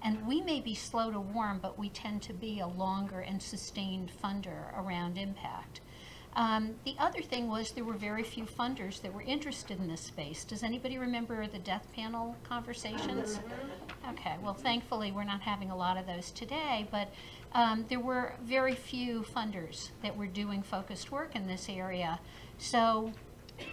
And we may be slow to warm, but we tend to be a longer and sustained funder around impact. The other thing was there were very few funders that were interested in this space. Does anybody remember the death panel conversations? Okay, well, thankfully we're not having a lot of those today, but there were very few funders that were doing focused work in this area. So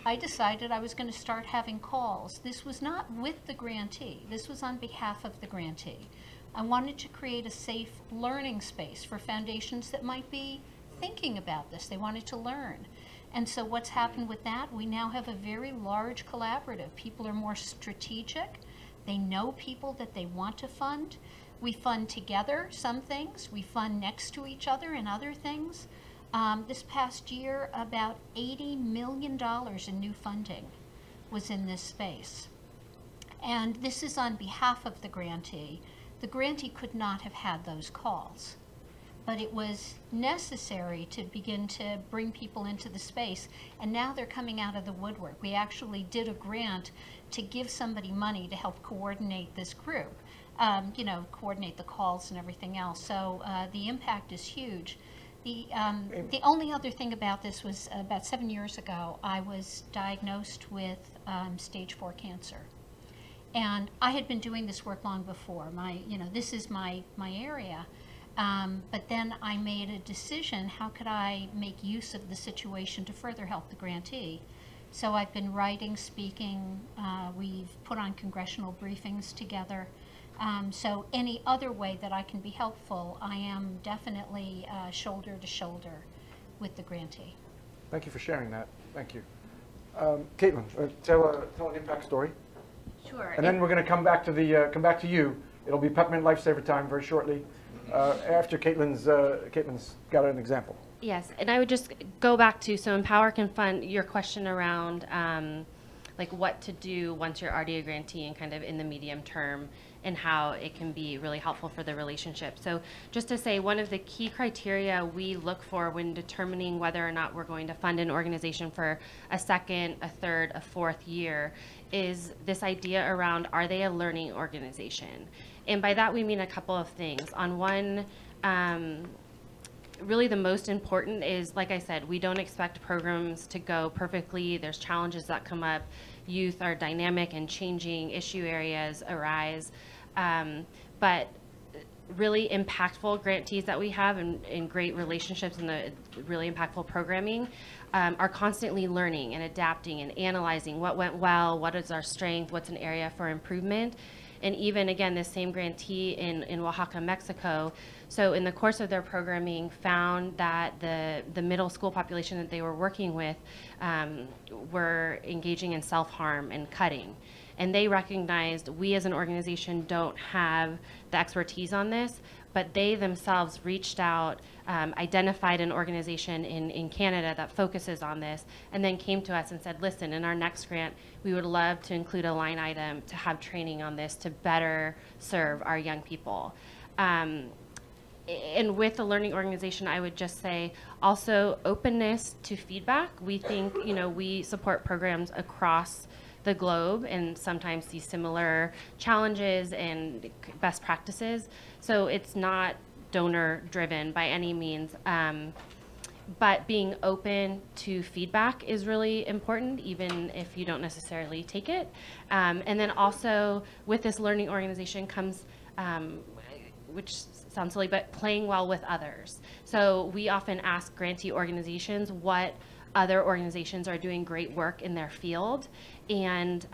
I decided I was going to start having calls. This was not with the grantee. This was on behalf of the grantee. I wanted to create a safe learning space for foundations that might be thinking about this. They wanted to learn. And so what's happened with that, we now have a very large collaborative. People are more strategic. They know people that they want to fund. We fund together some things. We fund next to each other in other things. This past year, about $80 million in new funding was in this space. And this is on behalf of the grantee. The grantee could not have had those calls, but it was necessary to begin to bring people into the space. And now they're coming out of the woodwork. We actually did a grant to give somebody money to help coordinate this group, coordinate the calls and everything else. So the impact is huge. The only other thing about this was about 7 years ago, I was diagnosed with stage 4 cancer. And I had been doing this work long before. This is my area. But then I made a decision, how could I make use of the situation to further help the grantee? So I've been writing, speaking, we've put on congressional briefings together. So any other way that I can be helpful, I am definitely shoulder to shoulder with the grantee. Thank you for sharing that. Thank you. Caitlin, tell an impact story. Sure. And then we're going to come back to you. It'll be Peppermint Lifesaver time very shortly. After Caitlin's got an example. Yes, and I would just go back to, so Empower can fund your question around like what to do once you're already a grantee and kind of in the medium term, and how it can be really helpful for the relationship. So just to say, one of the key criteria we look for when determining whether or not we're going to fund an organization for a second, a third, a fourth year is this idea around, are they a learning organization? And by that we mean a couple of things. On one, really the most important is, like I said, we don't expect programs to go perfectly. There's challenges that come up. Youth are dynamic and changing, issue areas arise. But really impactful grantees that we have and great relationships and the really impactful programming are constantly learning and adapting and analyzing what went well, what is our strength, what's an area for improvement. And even, again, this same grantee in Oaxaca, Mexico, so in the course of their programming found that the middle school population that they were working with were engaging in self-harm and cutting. and they recognized we as an organization don't have the expertise on this, but they themselves reached out, identified an organization in Canada that focuses on this, and then came to us and said, listen, in our next grant, we would love to include a line item to have training on this to better serve our young people. And with the learning organization, I would just say also openness to feedback. We think, we support programs across the globe and sometimes see similar challenges and best practices. So it's not donor driven by any means, but being open to feedback is really important, even if you don't necessarily take it. And then also with this learning organization comes, which sounds silly, but playing well with others. So we often ask grantee organizations what other organizations are doing great work in their field, and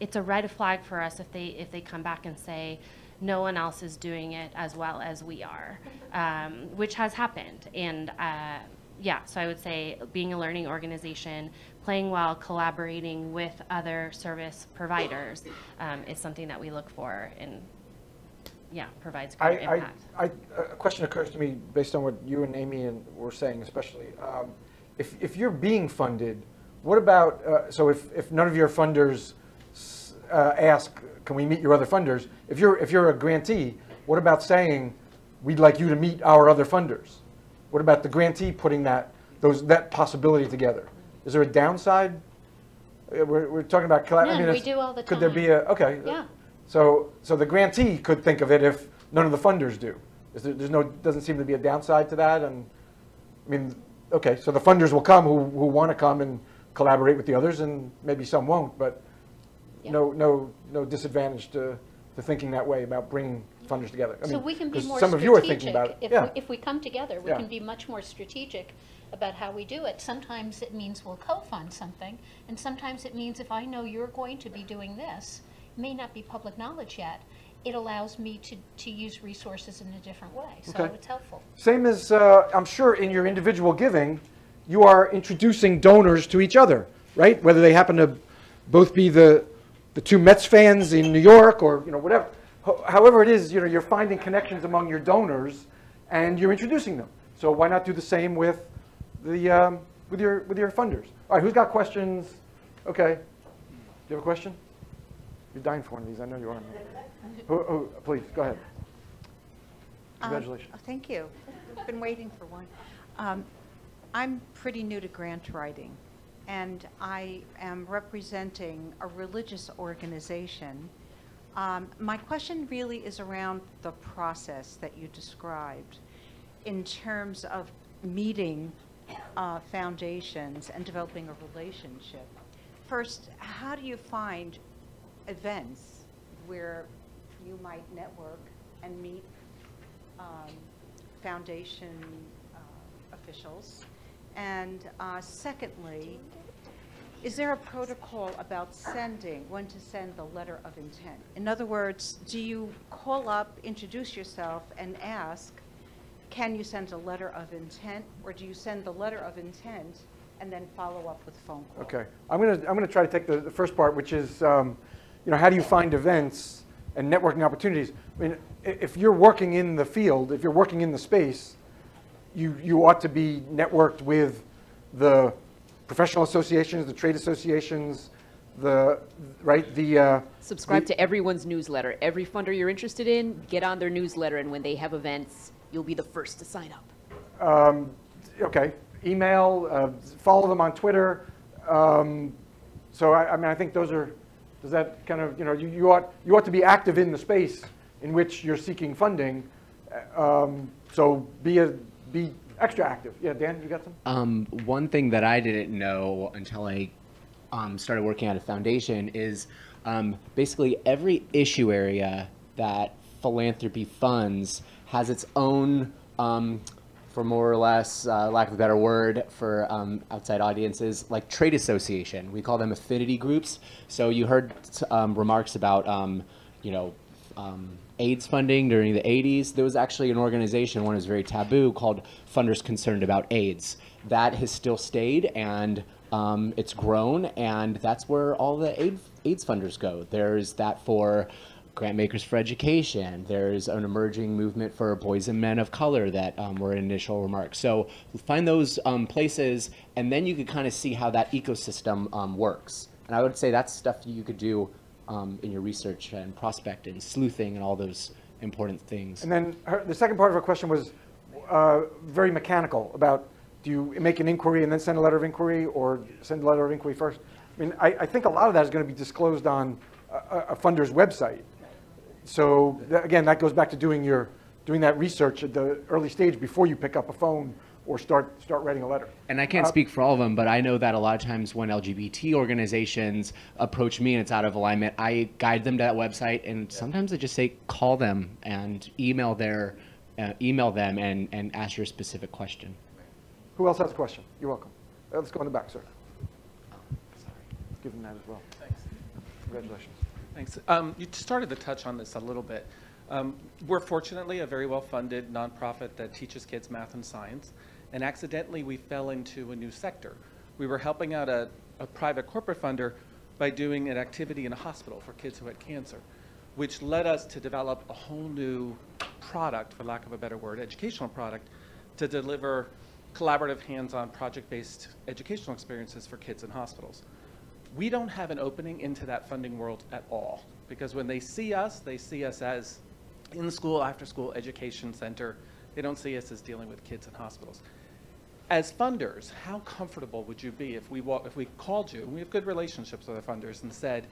it's a red flag for us if they come back and say no one else is doing it as well as we are, which has happened. And so I would say being a learning organization, playing well, collaborating with other service providers is something that we look for, and provides greater impact. A question occurs to me based on what you and Amy were saying, especially. If you're being funded, what about, so if none of your funders ask, can we meet your other funders? If you're a grantee, what about saying, we'd like you to meet our other funders? What about the grantee putting that possibility together? Is there a downside? We're talking about, we do all the time. Could there be okay. Yeah. So the grantee could think of it if none of the funders do. Doesn't seem to be a downside to that. And I mean, okay, so the funders will come who want to come and collaborate with the others, and maybe some won't, but no disadvantage to thinking that way about bringing funders together. I so mean, we can be more some strategic. of you are thinking about it. If we come together, we can be much more strategic about how we do it. Sometimes it means we'll co-fund something, and sometimes it means if I know you're going to be doing this, it may not be public knowledge yet, it allows me to use resources in a different way. So it's helpful. Same as, I'm sure in your individual giving, you are introducing donors to each other, right? Whether they happen to both be the two Mets fans in New York or whatever. However it is, you're finding connections among your donors and you're introducing them. So why not do the same with the with your funders? All right, who's got questions? Okay. Do you have a question? You're dying for one of these. I know you are. Please, go ahead. Congratulations. Thank you. I've been waiting for one. I'm pretty new to grant writing, and I am representing a religious organization. My question really is around the process that you described in terms of meeting foundations and developing a relationship. First, how do you find events where you might network and meet foundation officials? And secondly, is there a protocol about when to send the letter of intent? In other words, do you call up, introduce yourself, and ask, can you send a letter of intent, or do you send the letter of intent and then follow up with a phone call? Okay, I'm gonna try to take the first part, which is, how do you find events and networking opportunities? I mean, if you're working in the field, if you're working in the space, you ought to be networked with the professional associations, the trade associations, subscribe to everyone's newsletter. Every funder you're interested in, get on their newsletter, and when they have events, you'll be the first to sign up. Okay, email, follow them on Twitter. So I think those are. Does that kind of you ought to be active in the space in which you're seeking funding. So be extra active. Yeah, Dan, you got some? One thing that I didn't know until I started working at a foundation is basically every issue area that philanthropy funds has its own, for more or less, lack of a better word for outside audiences, like trade association. We call them affinity groups. So you heard remarks about, AIDS funding during the 80s. There was actually an organization, one was very taboo, called Funders Concerned About AIDS. That has still stayed, and it's grown, and that's where all the AIDS funders go. There's that for Grantmakers for Education. There's an emerging movement for boys and men of color that were initial remarks. So find those places, and then you can kind of see how that ecosystem works. And I would say that's stuff you could do in your research and prospect and sleuthing and all those important things. And then the second part of her question was very mechanical about, do you make an inquiry and then send a letter of inquiry, or send a letter of inquiry first? I mean, I think a lot of that is going to be disclosed on a funder's website. So again, that goes back to doing that research at the early stage before you pick up a phone or start writing a letter. And I can't speak for all of them, but I know that a lot of times when LGBT organizations approach me and it's out of alignment, I guide them to that website, and sometimes I just say call them and email them and ask your specific question. Who else has a question? You're welcome. Let's go in the back, sir. Let's give them that as well. Thanks. Congratulations. Thanks. You started to touch on this a little bit. We're fortunately a very well-funded nonprofit that teaches kids math and science, and accidentally we fell into a new sector. We were helping out a private corporate funder by doing an activity in a hospital for kids who had cancer, which led us to develop a whole new product, for lack of a better word, educational product, to deliver collaborative, hands-on, project-based educational experiences for kids in hospitals. We don't have an opening into that funding world at all, because when they see us as in-school, after-school education center. They don't see us as dealing with kids in hospitals. As funders, how comfortable would you be if we called you, and we have good relationships with our funders, and said,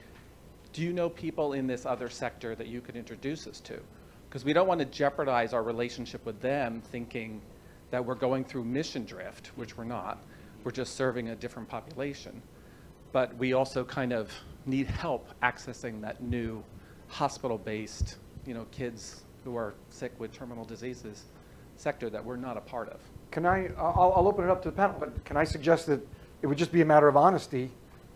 do you know people in this other sector that you could introduce us to? Because we don't want to jeopardize our relationship with them thinking that we're going through mission drift, which we're not. We're just serving a different population. But we also kind of need help accessing that new hospital-based, kids who are sick with terminal diseases sector that we're not a part of. Can I'll open it up to the panel, but can I suggest that it would just be a matter of honesty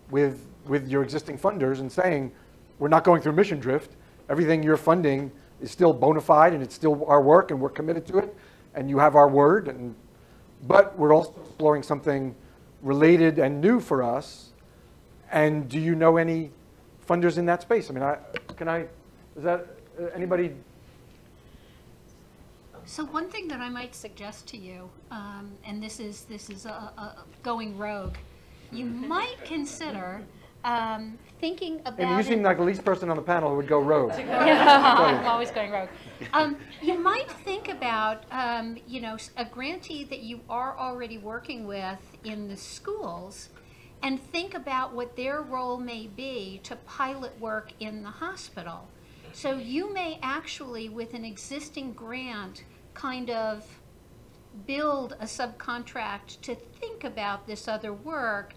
with your existing funders and saying, we're not going through mission drift. Everything you're funding is still bona fide, and it's still our work, and we're committed to it, and you have our word, but we're also exploring something related and new for us. And do you know any funders in that space? I mean, is that anybody? So one thing that I might suggest to you, and this is going rogue, you might consider thinking about. And you seem like the least person on the panel who would go rogue. I'm always going rogue. You might think about a grantee that you are already working with in the schools, and think about what their role may be to pilot work in the hospital. So you may actually, with an existing grant, kind of build a subcontract to think about this other work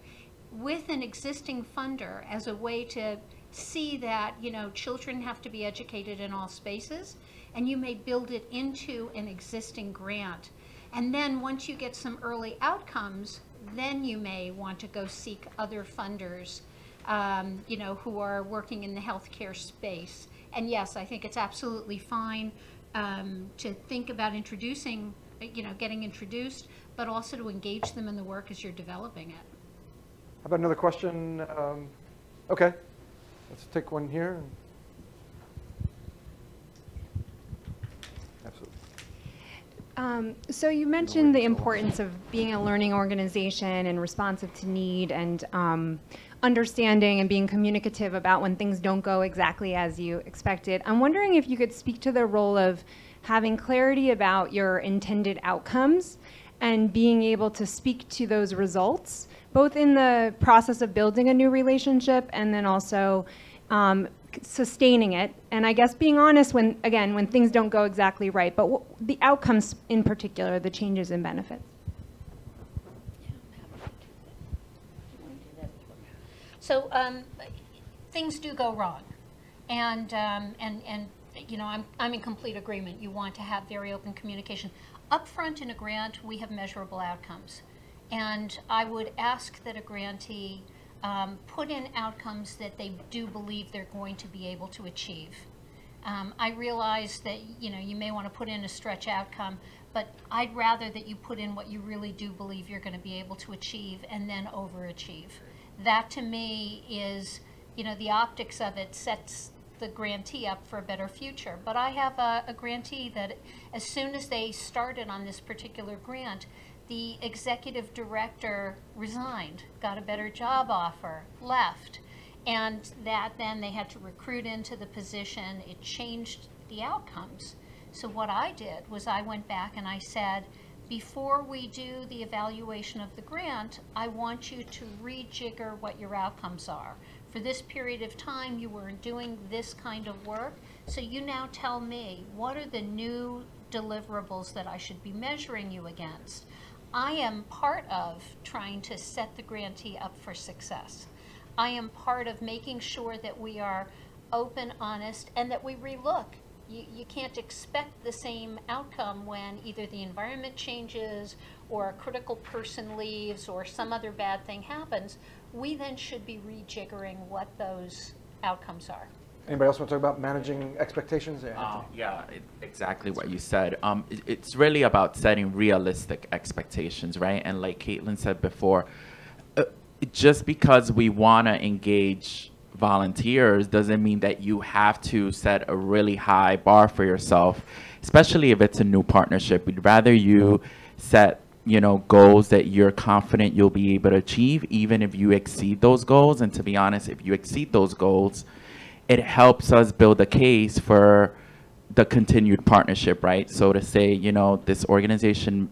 with an existing funder as a way to see that, children have to be educated in all spaces, and you may build it into an existing grant. And then once you get some early outcomes, then you may want to go seek other funders, who are working in the healthcare space. And yes, I think it's absolutely fine to think about introducing, getting introduced, but also to engage them in the work as you're developing it. How about another question? Okay, let's take one here. Absolutely. So you mentioned the importance of being a learning organization and responsive to need, and understanding and being communicative about when things don't go exactly as you expected. I'm wondering if you could speak to the role of having clarity about your intended outcomes and being able to speak to those results, both in the process of building a new relationship and then also sustaining it. And I guess being honest when things don't go exactly right, but the outcomes in particular, the changes and benefits. So things do go wrong, and I'm in complete agreement. You want to have very open communication. Upfront in a grant, we have measurable outcomes, and I would ask that a grantee put in outcomes that they do believe they're going to be able to achieve. I realize that, you may want to put in a stretch outcome, but I'd rather that you put in what you really do believe you're going to be able to achieve and then overachieve. That to me is, the optics of it sets the grantee up for a better future. But I have a grantee that as soon as they started on this particular grant, the executive director resigned, got a better job offer, left. And that then they had to recruit into the position. It changed the outcomes. So what I did was I went back and I said, before we do the evaluation of the grant, I want you to rejigger what your outcomes are. For this period of time, you were doing this kind of work. So you now tell me, what are the new deliverables that I should be measuring you against? I am part of trying to set the grantee up for success. I am part of making sure that we are open, honest, and that we relook. You can't expect the same outcome when either the environment changes or a critical person leaves or some other bad thing happens. We then should be rejiggering what those outcomes are. Anybody else want to talk about managing expectations? Exactly what you said. It's really about setting realistic expectations, right? And like Caitlin said before, just because we want to engage volunteers doesn't mean that you have to set a really high bar for yourself, especially if it's a new partnership. We'd rather you set, goals that you're confident you'll be able to achieve, even if you exceed those goals. And to be honest, if you exceed those goals, it helps us build a case for the continued partnership, right? So to say, this organization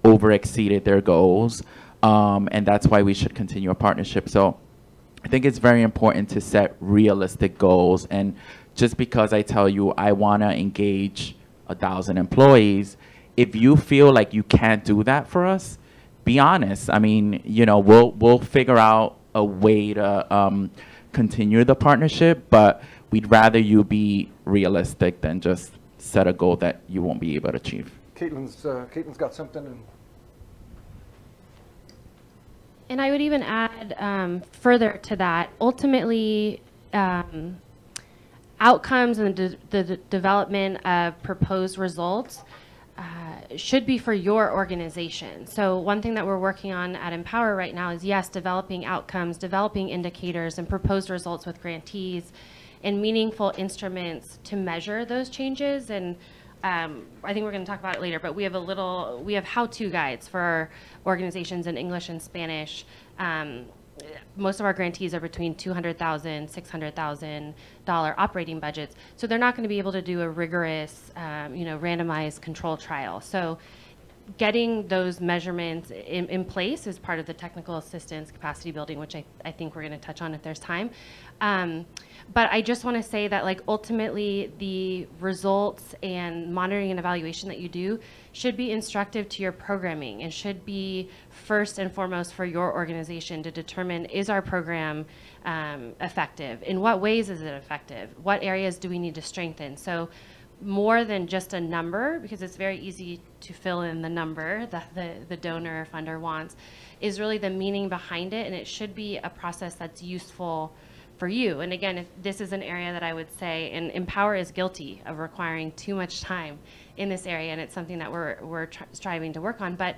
over-exceeded their goals, and that's why we should continue a partnership. So I think it's very important to set realistic goals. And just because I tell you I want to engage 1,000 employees, if you feel like you can't do that for us, be honest. I mean, we'll figure out a way to continue the partnership, but we'd rather you be realistic than just set a goal that you won't be able to achieve. Caitlin's got something. And I would even add further to that, ultimately, outcomes and the development of proposed results should be for your organization. So one thing that we're working on at Empower right now is, yes, developing outcomes, developing indicators and proposed results with grantees and meaningful instruments to measure those changes. And I think we're going to talk about it later, but we have how-to guides for our organizations in English and Spanish. Most of our grantees are between $200,000, $600,000 operating budgets, so they're not going to be able to do a rigorous, randomized control trial. So getting those measurements in place is part of the technical assistance capacity building, which I think we're going to touch on if there's time. But I just want to say that, ultimately, the results and monitoring and evaluation that you do should be instructive to your programming and should be first and foremost for your organization to determine, is our program effective? In what ways is it effective? What areas do we need to strengthen? So more than just a number, because it's very easy to fill in the number that the donor or funder wants, is really the meaning behind it, and it should be a process that's useful for you. And again, if this is an area that I would say, and Empower is guilty of requiring too much time in this area, and it's something that we're striving to work on. But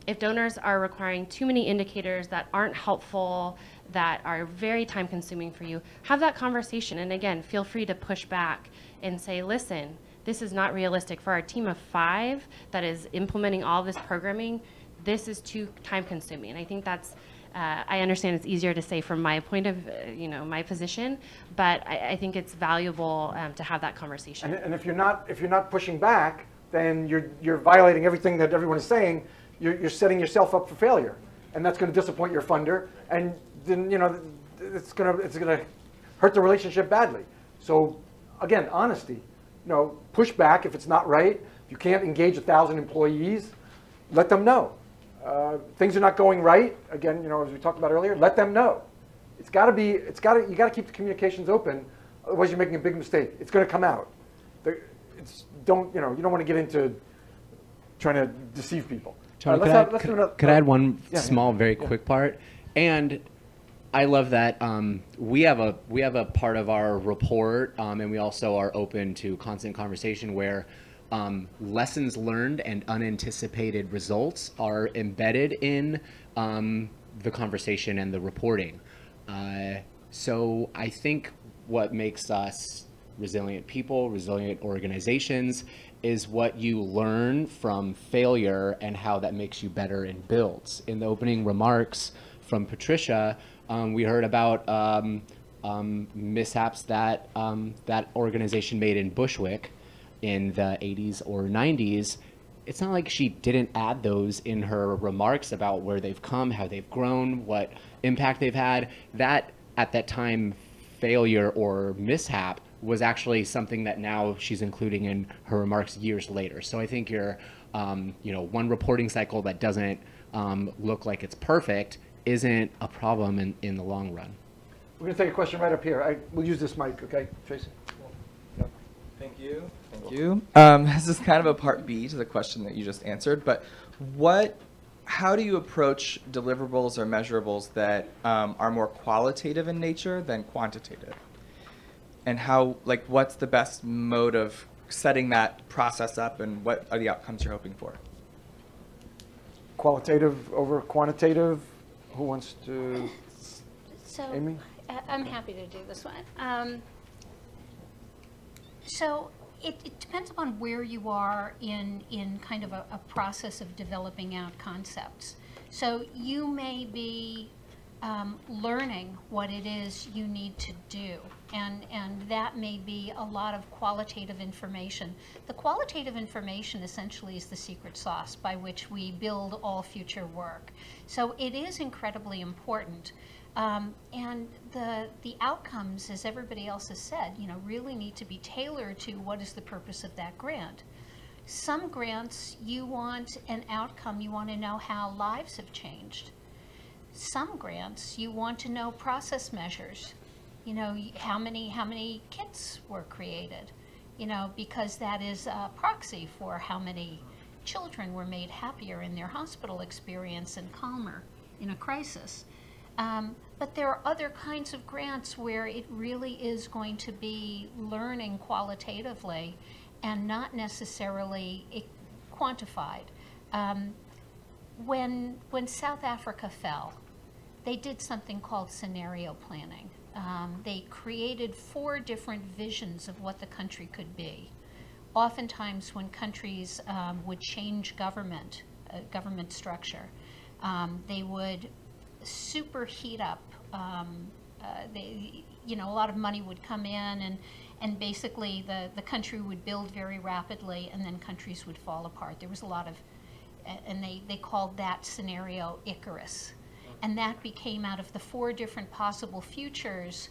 if donors are requiring too many indicators that aren't helpful, that are very time consuming for you, have that conversation. And again, feel free to push back and say, listen, this is not realistic. For our team of 5 that is implementing all this programming, this is too time consuming. And I think that's, I understand it's easier to say from my point of, my position, but I think it's valuable to have that conversation. And if you're not pushing back, then you're violating everything that everyone is saying. You're setting yourself up for failure, and that's going to disappoint your funder, and then it's going to hurt the relationship badly. So again, honesty. Push back if it's not right. If you can't engage 1,000 employees, let them know. Things are not going right. Again, as we talked about earlier, let them know. You got to keep the communications open. Otherwise, you're making a big mistake. It's going to come out. You don't want to get into trying to deceive people. Charlie, could I add one small, very quick part? And I love that. We have a part of our report, and we also are open to constant conversation where lessons learned and unanticipated results are embedded in the conversation and the reporting. So I think what makes us resilient people, resilient organizations, is what you learn from failure and how that makes you better in builds. In the opening remarks from Patricia, we heard about mishaps that that organization made in Bushwick in the 80s or 90s. It's not like she didn't add those in her remarks about where they've come, how they've grown, what impact they've had. That, at that time, failure or mishap was actually something that now she's including in her remarks years later. So I think you're, one reporting cycle that doesn't look like it's perfect isn't a problem in the long run. We're going to take a question right up here. We'll use this mic, okay, Tracy? Yep. Thank you. Thank you. This is kind of a part B to the question that you just answered, but how do you approach deliverables or measurables that are more qualitative in nature than quantitative? And what's the best mode of setting that process up, and what are the outcomes you're hoping for? Qualitative over quantitative? Who wants to? So Amy? I'm happy to do this one. So it depends upon where you are in kind of a process of developing out concepts. So you may be learning what it is you need to do, and that may be a lot of qualitative information. The qualitative information essentially is the secret sauce by which we build all future work. So it is incredibly important. And the outcomes, as everybody else has said, really need to be tailored to what is the purpose of that grant. Some grants, you want an outcome, you want to know how lives have changed. Some grants, you want to know process measures. How many kits were created, because that is a proxy for how many children were made happier in their hospital experience and calmer in a crisis. But there are other kinds of grants where it really is going to be learning qualitatively and not necessarily quantified. When South Africa fell, they did something called scenario planning. They created 4 different visions of what the country could be. Oftentimes when countries would change government structure, they would superheat up. A lot of money would come in, and basically the country would build very rapidly, and then countries would fall apart. There was a lot of, and they called that scenario Icarus. And that became, out of the 4 different possible futures,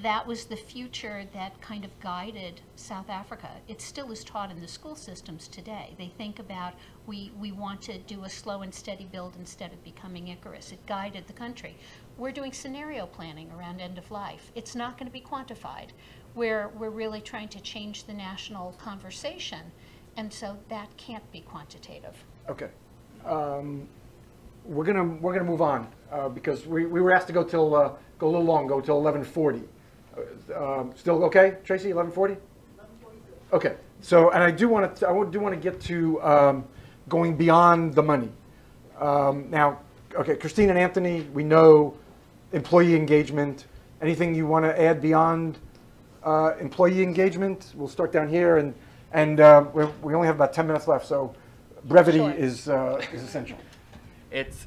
that was the future that kind of guided South Africa. It still is taught in the school systems today. They think about, we want to do a slow and steady build instead of becoming Icarus. It guided the country. We're doing scenario planning around end of life. It's not going to be quantified. We're really trying to change the national conversation, and so that can't be quantitative. Okay. We're gonna move on because we were asked to go till go a little long, go till 11:40. Still okay, Tracy? 11:40. 11:40. Okay. So, and I do want to get to going beyond the money. Now, okay, Christine and Anthony, we know employee engagement. Anything you want to add beyond employee engagement? We'll start down here, and we only have about 10 minutes left, so brevity is essential. It's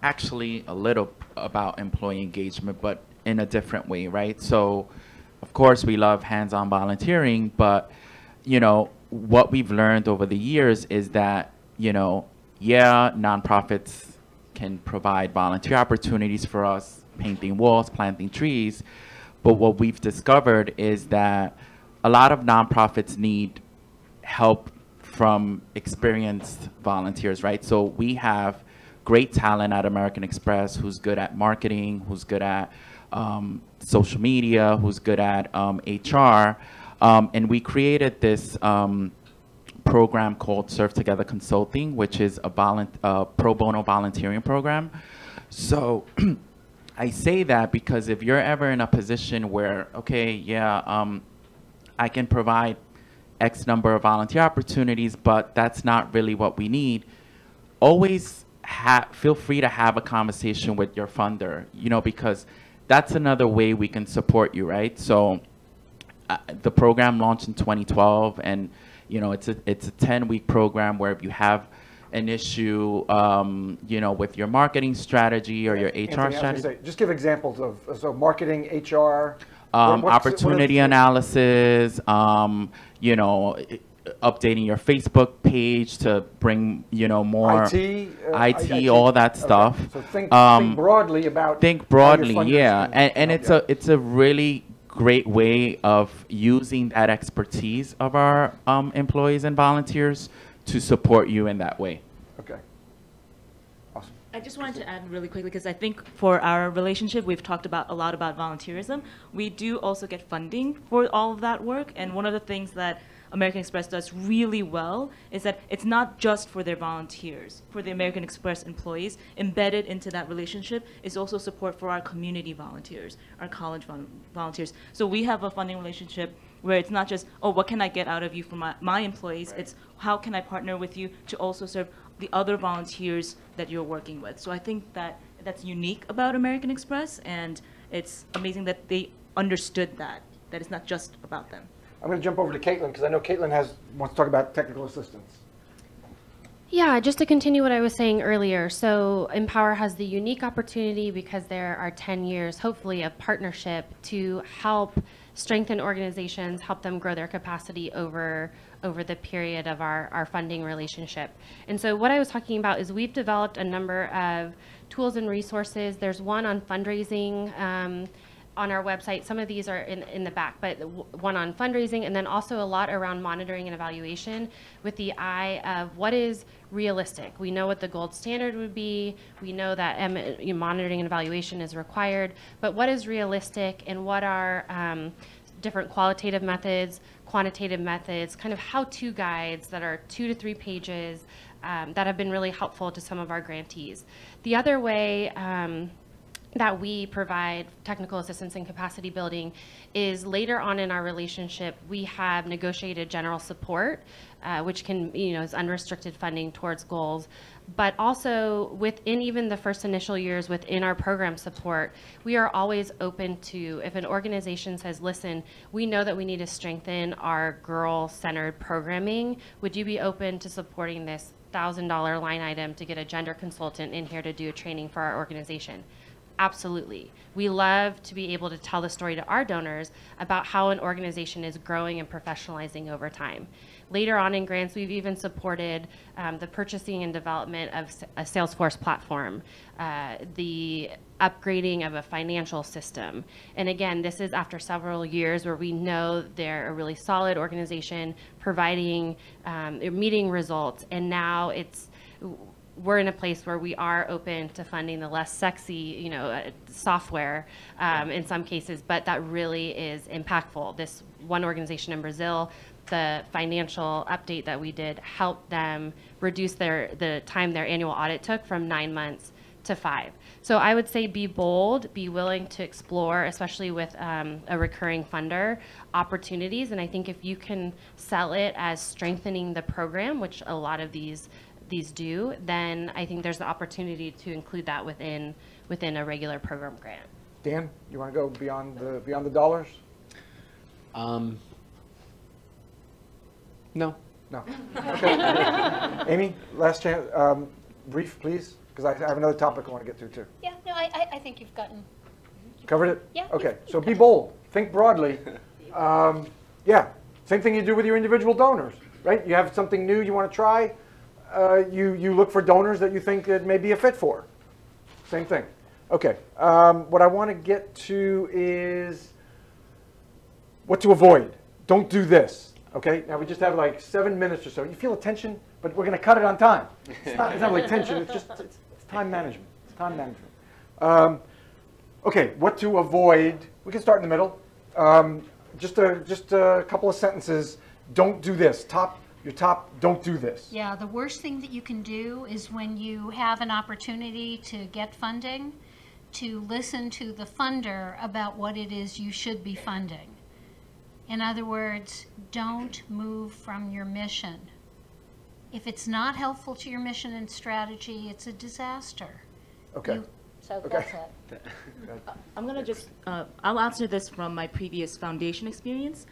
actually a little about employee engagement, but in a different way, right? So, of course, we love hands-on volunteering, but, what we've learned over the years is that, nonprofits can provide volunteer opportunities for us, painting walls, planting trees, but what we've discovered is that a lot of nonprofits need help from experienced volunteers, right? So we have great talent at American Express who's good at marketing, who's good at social media, who's good at HR. And we created this program called Serve Together Consulting, which is a pro bono volunteering program. So I say that because if you're ever in a position where, okay, yeah, I can provide X number of volunteer opportunities, but that's not really what we need, always feel free to have a conversation with your funder, because that's another way we can support you, right? So the program launched in 2012, and it's a 10-week program where if you have an issue, with your marketing strategy or your HR strategy. Just give examples of marketing, HR, opportunity analysis, updating your Facebook page to bring more IT, all that stuff. So think broadly about. Think broadly, yeah, and it's a really great way of using that expertise of our employees and volunteers to support you in that way. Okay. Awesome. I just wanted to add really quickly, because I think for our relationship, we've talked a lot about volunteerism. We do also get funding for all of that work, and one of the things that American Express does really well is that it's not just for their volunteers. For the American Express employees, embedded into that relationship is also support for our community volunteers, our college volunteers. So we have a funding relationship where it's not just, oh, what can I get out of you from my employees? Right. It's how can I partner with you to also serve the other volunteers that you're working with. So I think that's unique about American Express, and it's amazing that they understood that it's not just about them. I'm going to jump over to Caitlin, because I know Caitlin wants to talk about technical assistance. Yeah, just to continue what I was saying earlier. So Empower has the unique opportunity, because there are 10 years, hopefully, of partnership to help strengthen organizations, help them grow their capacity over the period of our funding relationship. And so what I was talking about is we've developed a number of tools and resources. There's one on fundraising on our website. Some of these are in the back, but one on fundraising, and then also a lot around monitoring and evaluation with the eye of what is realistic. We know what the gold standard would be. We know that monitoring and evaluation is required, but what is realistic, and what are different qualitative methods, quantitative methods, kind of how-to guides that are 2 to 3 pages that have been really helpful to some of our grantees. The other way that we provide technical assistance and capacity building is later on in our relationship, we have negotiated general support, which can, is unrestricted funding towards goals. But also within even the first initial years within our program support, we are always open to, if an organization says, listen, we know that we need to strengthen our girl-centered programming, would you be open to supporting this $1,000 line item to get a gender consultant in here to do a training for our organization? Absolutely. We love to be able to tell the story to our donors about how an organization is growing and professionalizing over time. Later on in grants, we've even supported the purchasing and development of a Salesforce platform, the upgrading of a financial system. And again, this is after several years where we know they're a really solid organization providing, meeting results, and now we're in a place where we are open to funding the less sexy, software in some cases, but that really is impactful. This one organization in Brazil, the financial update that we did helped them reduce the time their annual audit took from 9 months to 5. So I would say be bold, be willing to explore, especially with a recurring funder, opportunities. And I think if you can sell it as strengthening the program, which a lot of these do, then I think there's the opportunity to include that within a regular program grant. Dan, you want to go beyond the dollars? No. No. Okay. Amy, last chance. Brief, please, because I have another topic I want to get to too. Yeah, no, I think you've gotten. Covered it? Yeah. Okay, so be bold. Think broadly. Yeah, same thing you do with your individual donors, right? You have something new you want to try. You look for donors that you think it may be a fit for. Same thing. Okay. What I want to get to is what to avoid. Don't do this. Okay. Now we just have like 7 minutes or so. You feel a tension, but we're going to cut it on time. It's not like tension. It's just it's time management. It's time management. Okay. What to avoid? We can start in the middle. Just a couple of sentences. Don't do this. Don't do this. Yeah, the worst thing that you can do is when you have an opportunity to get funding, to listen to the funder about what it is you should be funding. In other words, don't move from your mission. If it's not helpful to your mission and strategy, it's a disaster. Okay. So Okay. that's it. I'm going to just, I'll answer this from my previous foundation experience.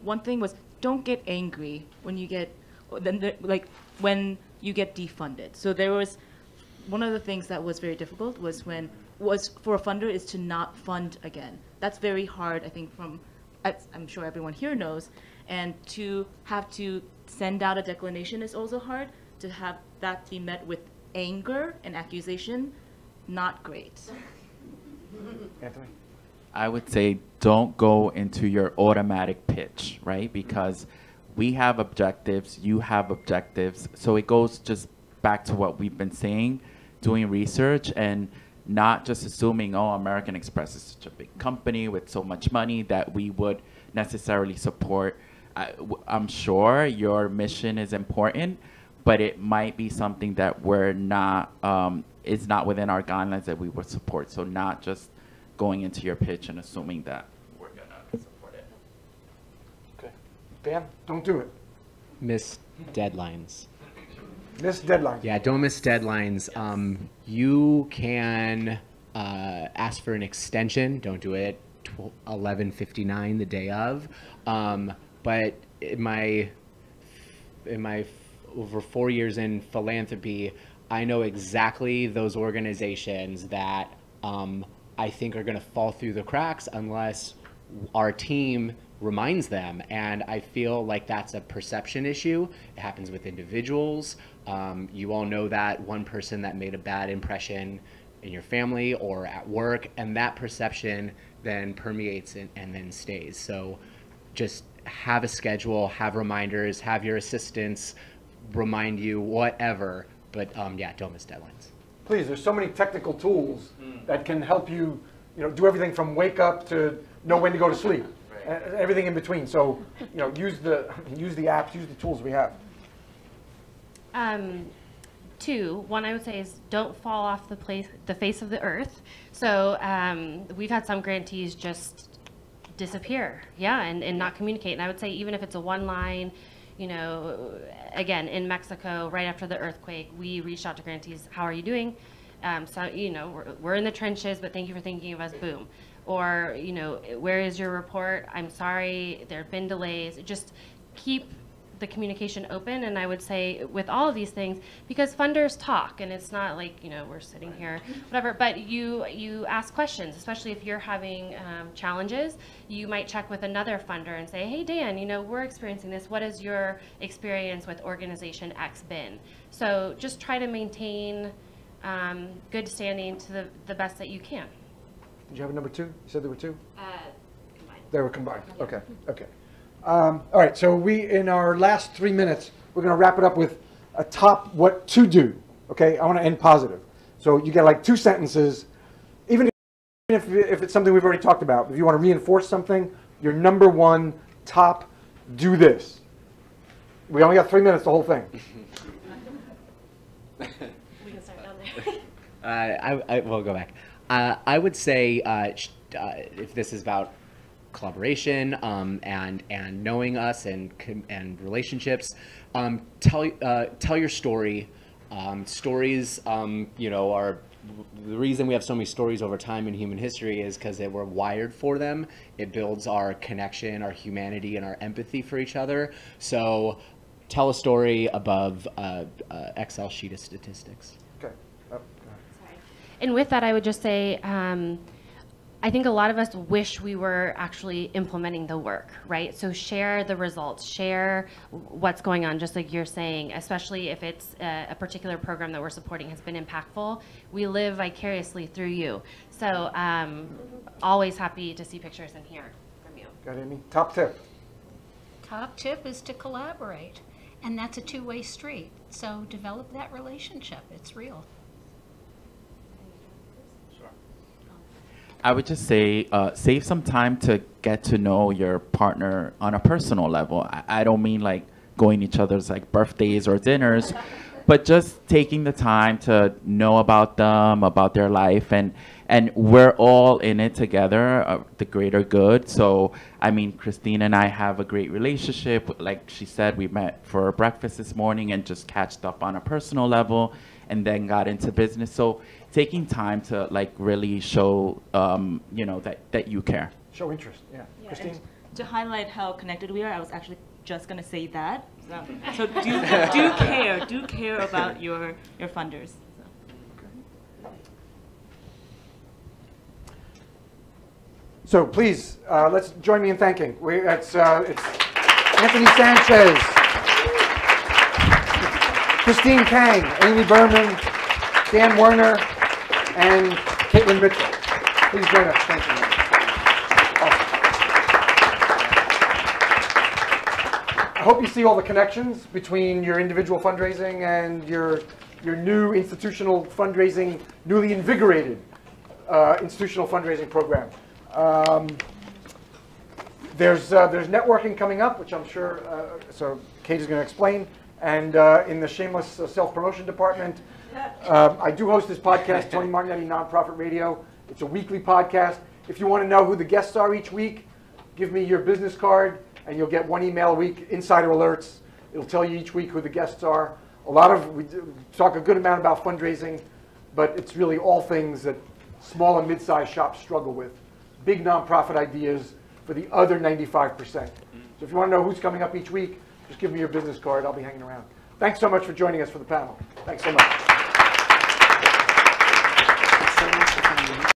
One thing was, don't get angry when you get, when you get defunded. So there was, one of the things that was very difficult was for a funder is to not fund again. That's very hard, I think, I'm sure everyone here knows. And to have to send out a declination is also hard. To have that be met with anger and accusation, not great. Anthony? I would say don't go into your automatic pitch, right? Because we have objectives, you have objectives. So it goes just back to what we've been saying, doing research and not just assuming, oh, American Express is such a big company with so much money that we would necessarily support. I'm sure your mission is important, but it might be something that we're not, is not within our guidelines that we would support. So not just going into your pitch and assuming that we're gonna support it. Okay. Bam, don't do it. Miss deadlines. Miss deadlines. Yeah, don't miss deadlines. You can ask for an extension. Don't do it 11:59 the day of. But in my over 4 years in philanthropy, I know exactly those organizations that I think are going to fall through the cracks unless our team reminds them. And I feel like that's a perception issue. It happens with individuals. You all know that one person that made a bad impression in your family or at work, and that perception then permeates and then stays. So just have a schedule, have reminders, have your assistants remind you, whatever. But yeah, don't miss deadlines. Please, there's so many technical tools that can help you, do everything from wake up to know when to go to sleep, everything in between. So, use the apps, use the tools we have. One I would say is don't fall off the face of the earth. So we've had some grantees just disappear, and not communicate. And I would say even if it's a one line, again, in Mexico, right after the earthquake, we reached out to grantees, how are you doing? So, we're in the trenches, but thank you for thinking of us, boom. Or, where is your report? I'm sorry, there have been delays. Just keep the communication open. And I would say with all of these things, because funders talk, and it's not like, we're sitting here, whatever, but you ask questions, especially if you're having challenges. You might check with another funder and say, hey, Dan, we're experiencing this. What has your experience with organization X been? So just try to maintain good standing to the best that you can. Did you have a number two? You said there were two? Combined. They were combined. Okay. Okay. All right. So in our last 3 minutes, we're going to wrap it up with a top what to do. Okay. I want to end positive. So you get like 2 sentences, even if it's something we've already talked about. If you want to reinforce something, your number one top, do this. We only got 3 minutes, the whole thing. We can start down there. I will go back. I would say if this is about collaboration and knowing us and relationships, tell your story. Stories, are the reason we have so many stories over time in human history is because we're wired for them. It builds our connection, our humanity, and our empathy for each other. So tell a story above Excel sheet of statistics. Okay. And with that, I would just say, I think a lot of us wish we were actually implementing the work, right? So share the results, share what's going on, just like you're saying, especially if it's a particular program that we're supporting has been impactful. We live vicariously through you. So always happy to see pictures and hear from you. Got any? Top tip? Top tip is to collaborate. And that's a two-way street. So develop that relationship. It's real. I would just say save some time to get to know your partner on a personal level. I don't mean like going each other's like birthdays or dinners, but just taking the time to know about them, about their life, and we're all in it together, the greater good. So, I mean, Christine and I have a great relationship. Like she said, we met for breakfast this morning and just catched up on a personal level, and then got into business. So, taking time to like really show, you know, that you care. Show interest, yeah. Christine? To highlight how connected we are, I was actually just going to say that. So do care about your funders. So please, let's join me in thanking. It's Anthony Sanchez, Christine Kang, Amy Berman, Dan Werner, and Caitlin Mitchell. Please join us. Thank you. I hope you see all the connections between your individual fundraising and your new institutional fundraising, newly invigorated institutional fundraising program. There's networking coming up, which I'm sure, so Kate is going to explain. And in the shameless self-promotion department, I do host this podcast, Tony Martignetti Nonprofit Radio. It's a weekly podcast. If you want to know who the guests are each week, give me your business card, and you'll get one email a week, insider alerts. It'll tell you each week who the guests are. We talk a good amount about fundraising, but it's really all things that small and mid-sized shops struggle with. Big nonprofit ideas for the other 95%. So if you want to know who's coming up each week, just give me your business card. I'll be hanging around. Thanks so much for joining us for the panel. Thanks so much.